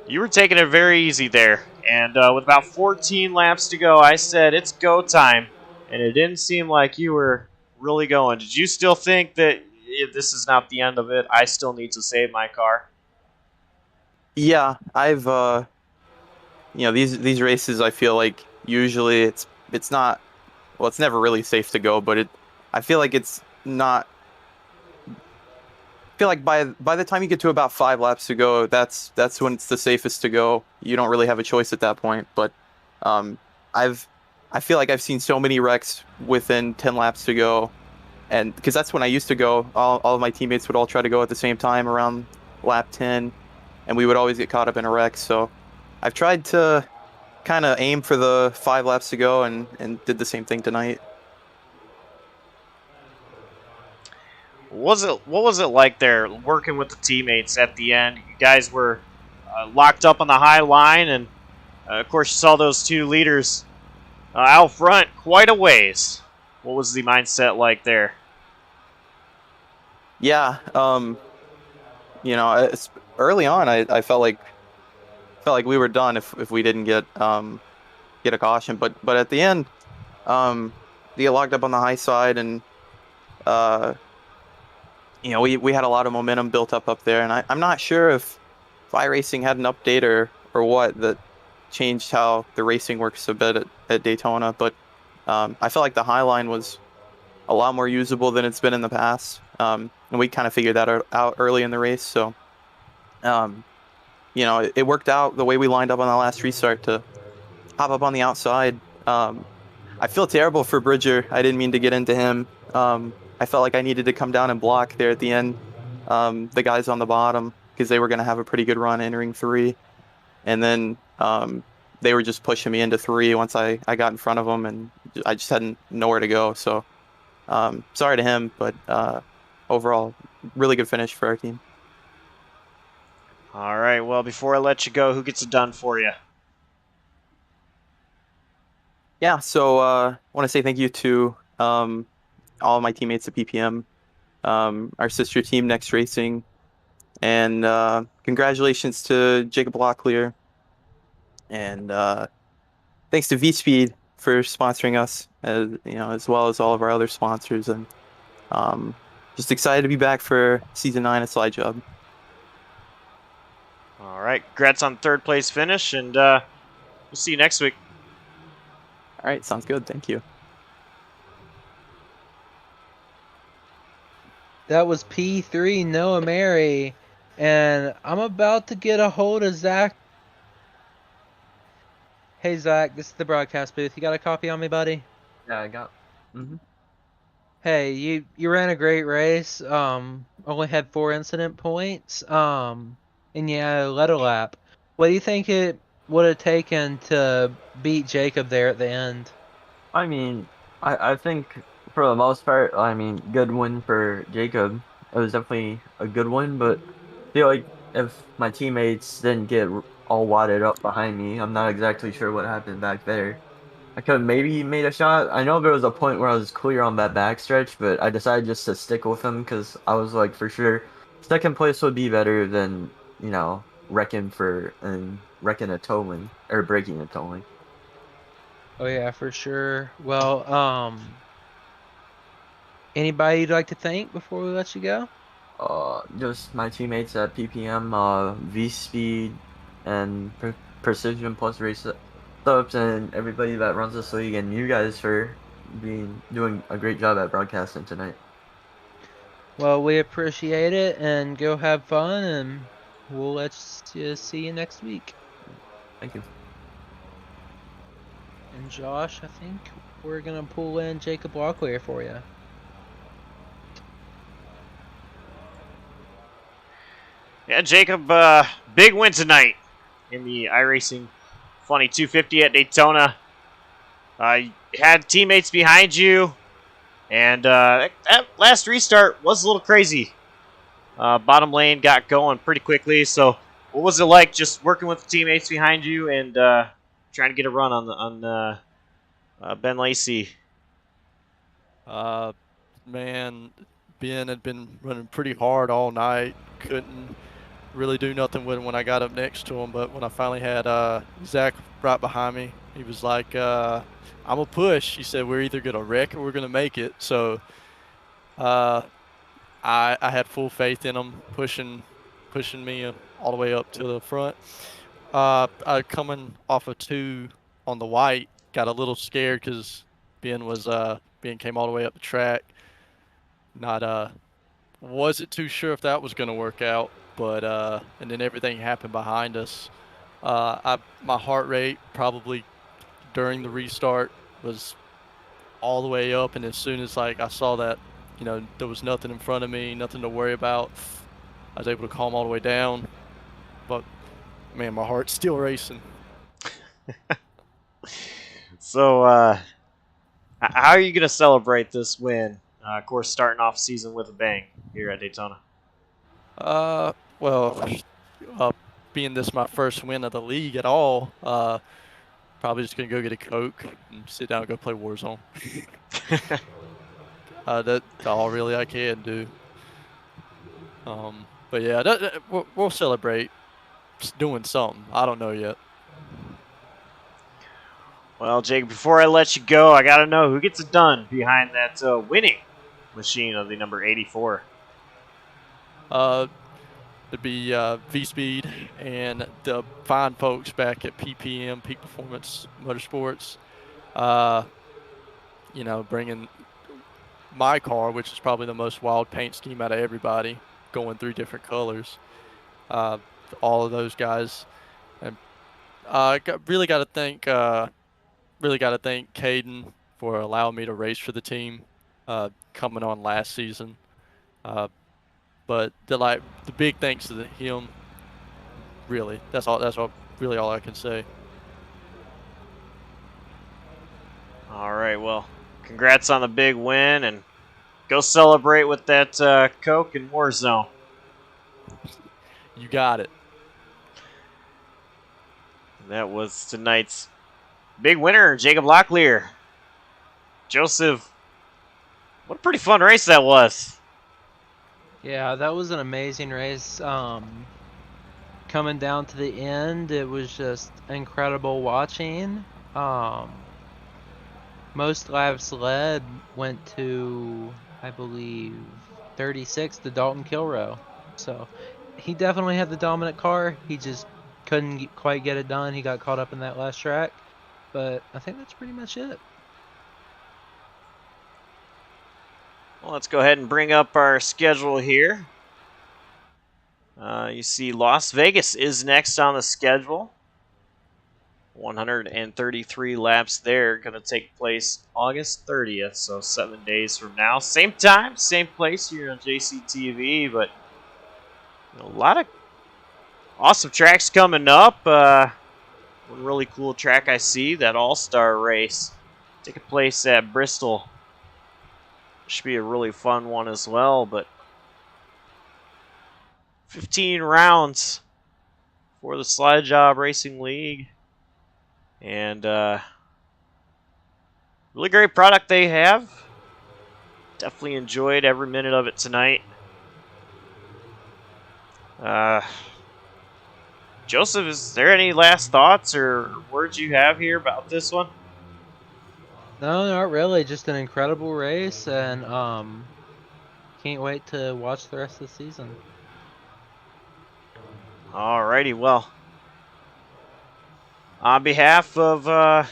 Speaker 1: You were taking it very easy there, and with about 14 laps to go, I said it's go time, and it didn't seem like you were really going. Did you still think that if this is not the end of it, I still need to save my car?
Speaker 4: Yeah, I've these races, I feel like usually it's not, well, it's never really safe to go, but I feel like it's not. I feel like by the time you get to about 5 laps to go, that's when it's the safest to go. You don't really have a choice at that point. But I feel like I've seen so many wrecks within 10 laps to go. And because that's when I used to go, all of my teammates would all try to go at the same time around lap 10, and we would always get caught up in a wreck. So I've tried to kind of aim for the 5 laps to go, and did the same thing tonight.
Speaker 1: What was it like there working with the teammates at the end? You guys were locked up on the high line, and of course you saw those two leaders out front quite a ways. What was the mindset like there?
Speaker 4: Yeah, early on, I felt like we were done if we didn't get a caution. But at the end, they get locked up on the high side, and we had a lot of momentum built up there, and I'm not sure if iRacing had an update or what that changed how the racing works a bit at Daytona, but I felt like the high line was a lot more usable than it's been in the past, and we kind of figured that out early in the race. So, it worked out the way we lined up on the last restart to hop up on the outside. I feel terrible for Bridger. I didn't mean to get into him. I felt like I needed to come down and block there at the end, the guys on the bottom, because they were going to have a pretty good run entering 3. And then they were just pushing me into 3 once I got in front of them, and I just had nowhere to go. So sorry to him, but overall, really good finish for our team.
Speaker 1: All right, well, before I let you go, who gets it done for you?
Speaker 4: Yeah, so I want to say thank you to all of my teammates at PPM, our sister team, Next Racing, and congratulations to Jacob Locklear, and thanks to V-Speed for sponsoring us, as well as all of our other sponsors, and just excited to be back for Season 9 of Slide Jawb.
Speaker 1: All right, congrats on third place finish, and We'll see you next week.
Speaker 4: All right, sounds good. Thank you.
Speaker 2: That was P3 Noah Mary, and I'm about to get a hold of Zach. Hey Zach, this is the broadcast booth. You got a copy on me, buddy?
Speaker 5: Yeah, I got.
Speaker 2: Hey, you ran a great race. Only had 4 incident points. And yeah, led a lap. What do you think it would have taken to beat Jacob there at the end?
Speaker 5: I mean, I think for the most part, I mean, good win for Jacob. It was definitely a good one, but I feel like if my teammates didn't get all wadded up behind me, I'm not exactly sure what happened back there. I could have maybe made a shot. I know there was a point where I was clear on that backstretch, but I decided just to stick with him because I was like, for sure, second place would be better than, wrecking a towing or breaking a towing.
Speaker 2: Oh yeah, for sure. Well, anybody you'd like to thank before we let you go?
Speaker 5: Just my teammates at PPM, V Speed, and Precision Plus Race Ups, and everybody that runs this league, and you guys for doing a great job at broadcasting tonight.
Speaker 2: Well, we appreciate it, and go have fun, and we'll let you see you next week.
Speaker 5: Thank you.
Speaker 2: And Josh, I think we're gonna pull in Jacob Locklear for you.
Speaker 1: Yeah, Jacob, big win tonight in the iRacing Funny 250 at Daytona. You had teammates behind you, and that last restart was a little crazy. Bottom lane got going pretty quickly, so what was it like just working with the teammates behind you and trying to get a run on Ben Lacey?
Speaker 6: Man, Ben had been running pretty hard all night. Couldn't really do nothing with him when I got up next to him, but when I finally had Zach right behind me, he was like, I'm a push. He said, we're either going to wreck or we're going to make it. So I had full faith in him, pushing me all the way up to the front. I coming off of 2 on the white, got a little scared because Ben came all the way up the track. Wasn't too sure if that was going to work out, but and then everything happened behind us. My heart rate probably during the restart was all the way up, and as soon as I saw that, there was nothing in front of me, nothing to worry about, I was able to calm all the way down. But man, my heart's still racing.
Speaker 1: So, how are you going to celebrate this win? Of course, starting off season with a bang here at Daytona.
Speaker 6: Well, being this my first win of the league at all, probably just gonna go get a Coke and sit down and go play Warzone. That's all really I can do. But yeah, we'll celebrate just doing something. I don't know yet.
Speaker 1: Well, Jake, before I let you go, I got to know who gets it done behind that winning machine of the number 84.
Speaker 6: It'd be V-Speed and the fine folks back at PPM, Peak Performance Motorsports. Bringing my car, which is probably the most wild paint scheme out of everybody, going through different colors. All of those guys, and really got to thank Caden for allowing me to race for the team, coming on last season. But the big thanks to him. Really, that's all I can say.
Speaker 1: All right, well, congrats on the big win, and go celebrate with that Coke in Warzone.
Speaker 6: You got it.
Speaker 1: And that was tonight's big winner, Jacob Locklear. Joseph, what a pretty fun race that was.
Speaker 2: Yeah, that was an amazing race. Coming down to the end, it was just incredible watching. Most laps led went to, I believe, 36 to Dalton Kilrow. So he definitely had the dominant car. He just couldn't quite get it done. He got caught up in that last track. But I think that's pretty much it.
Speaker 1: Well, let's go ahead and bring up our schedule here. You see Las Vegas is next on the schedule. 133 laps there, going to take place August 30th, so 7 days from now. Same time, same place here on JCTV, but a lot of awesome tracks coming up. One really cool track I see, that All-Star race, taking place at Bristol. Should be a really fun one as well, but 15 rounds for the Slide Jawb Racing League. And really great product they have. Definitely enjoyed every minute of it tonight. Joseph, is there any last thoughts or words you have here about this one?
Speaker 2: No, not really. Just an incredible race, and can't wait to watch the rest of the season.
Speaker 1: Alrighty, well, on behalf of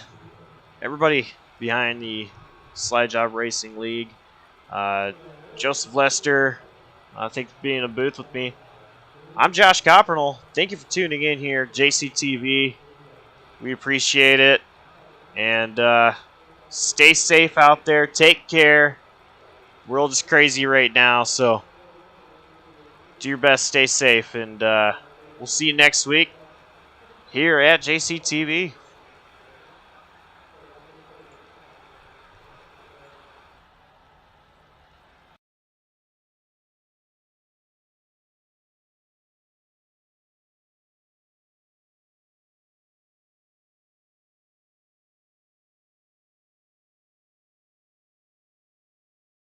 Speaker 1: everybody behind the Slide Jawb Racing League, Joseph Lester, thanks for being in the booth with me. I'm Josh Coppernell. Thank you for tuning in here, JCTV. We appreciate it. And stay safe out there. Take care. World is crazy right now, so do your best, stay safe, and we'll see you next week here at JCTV.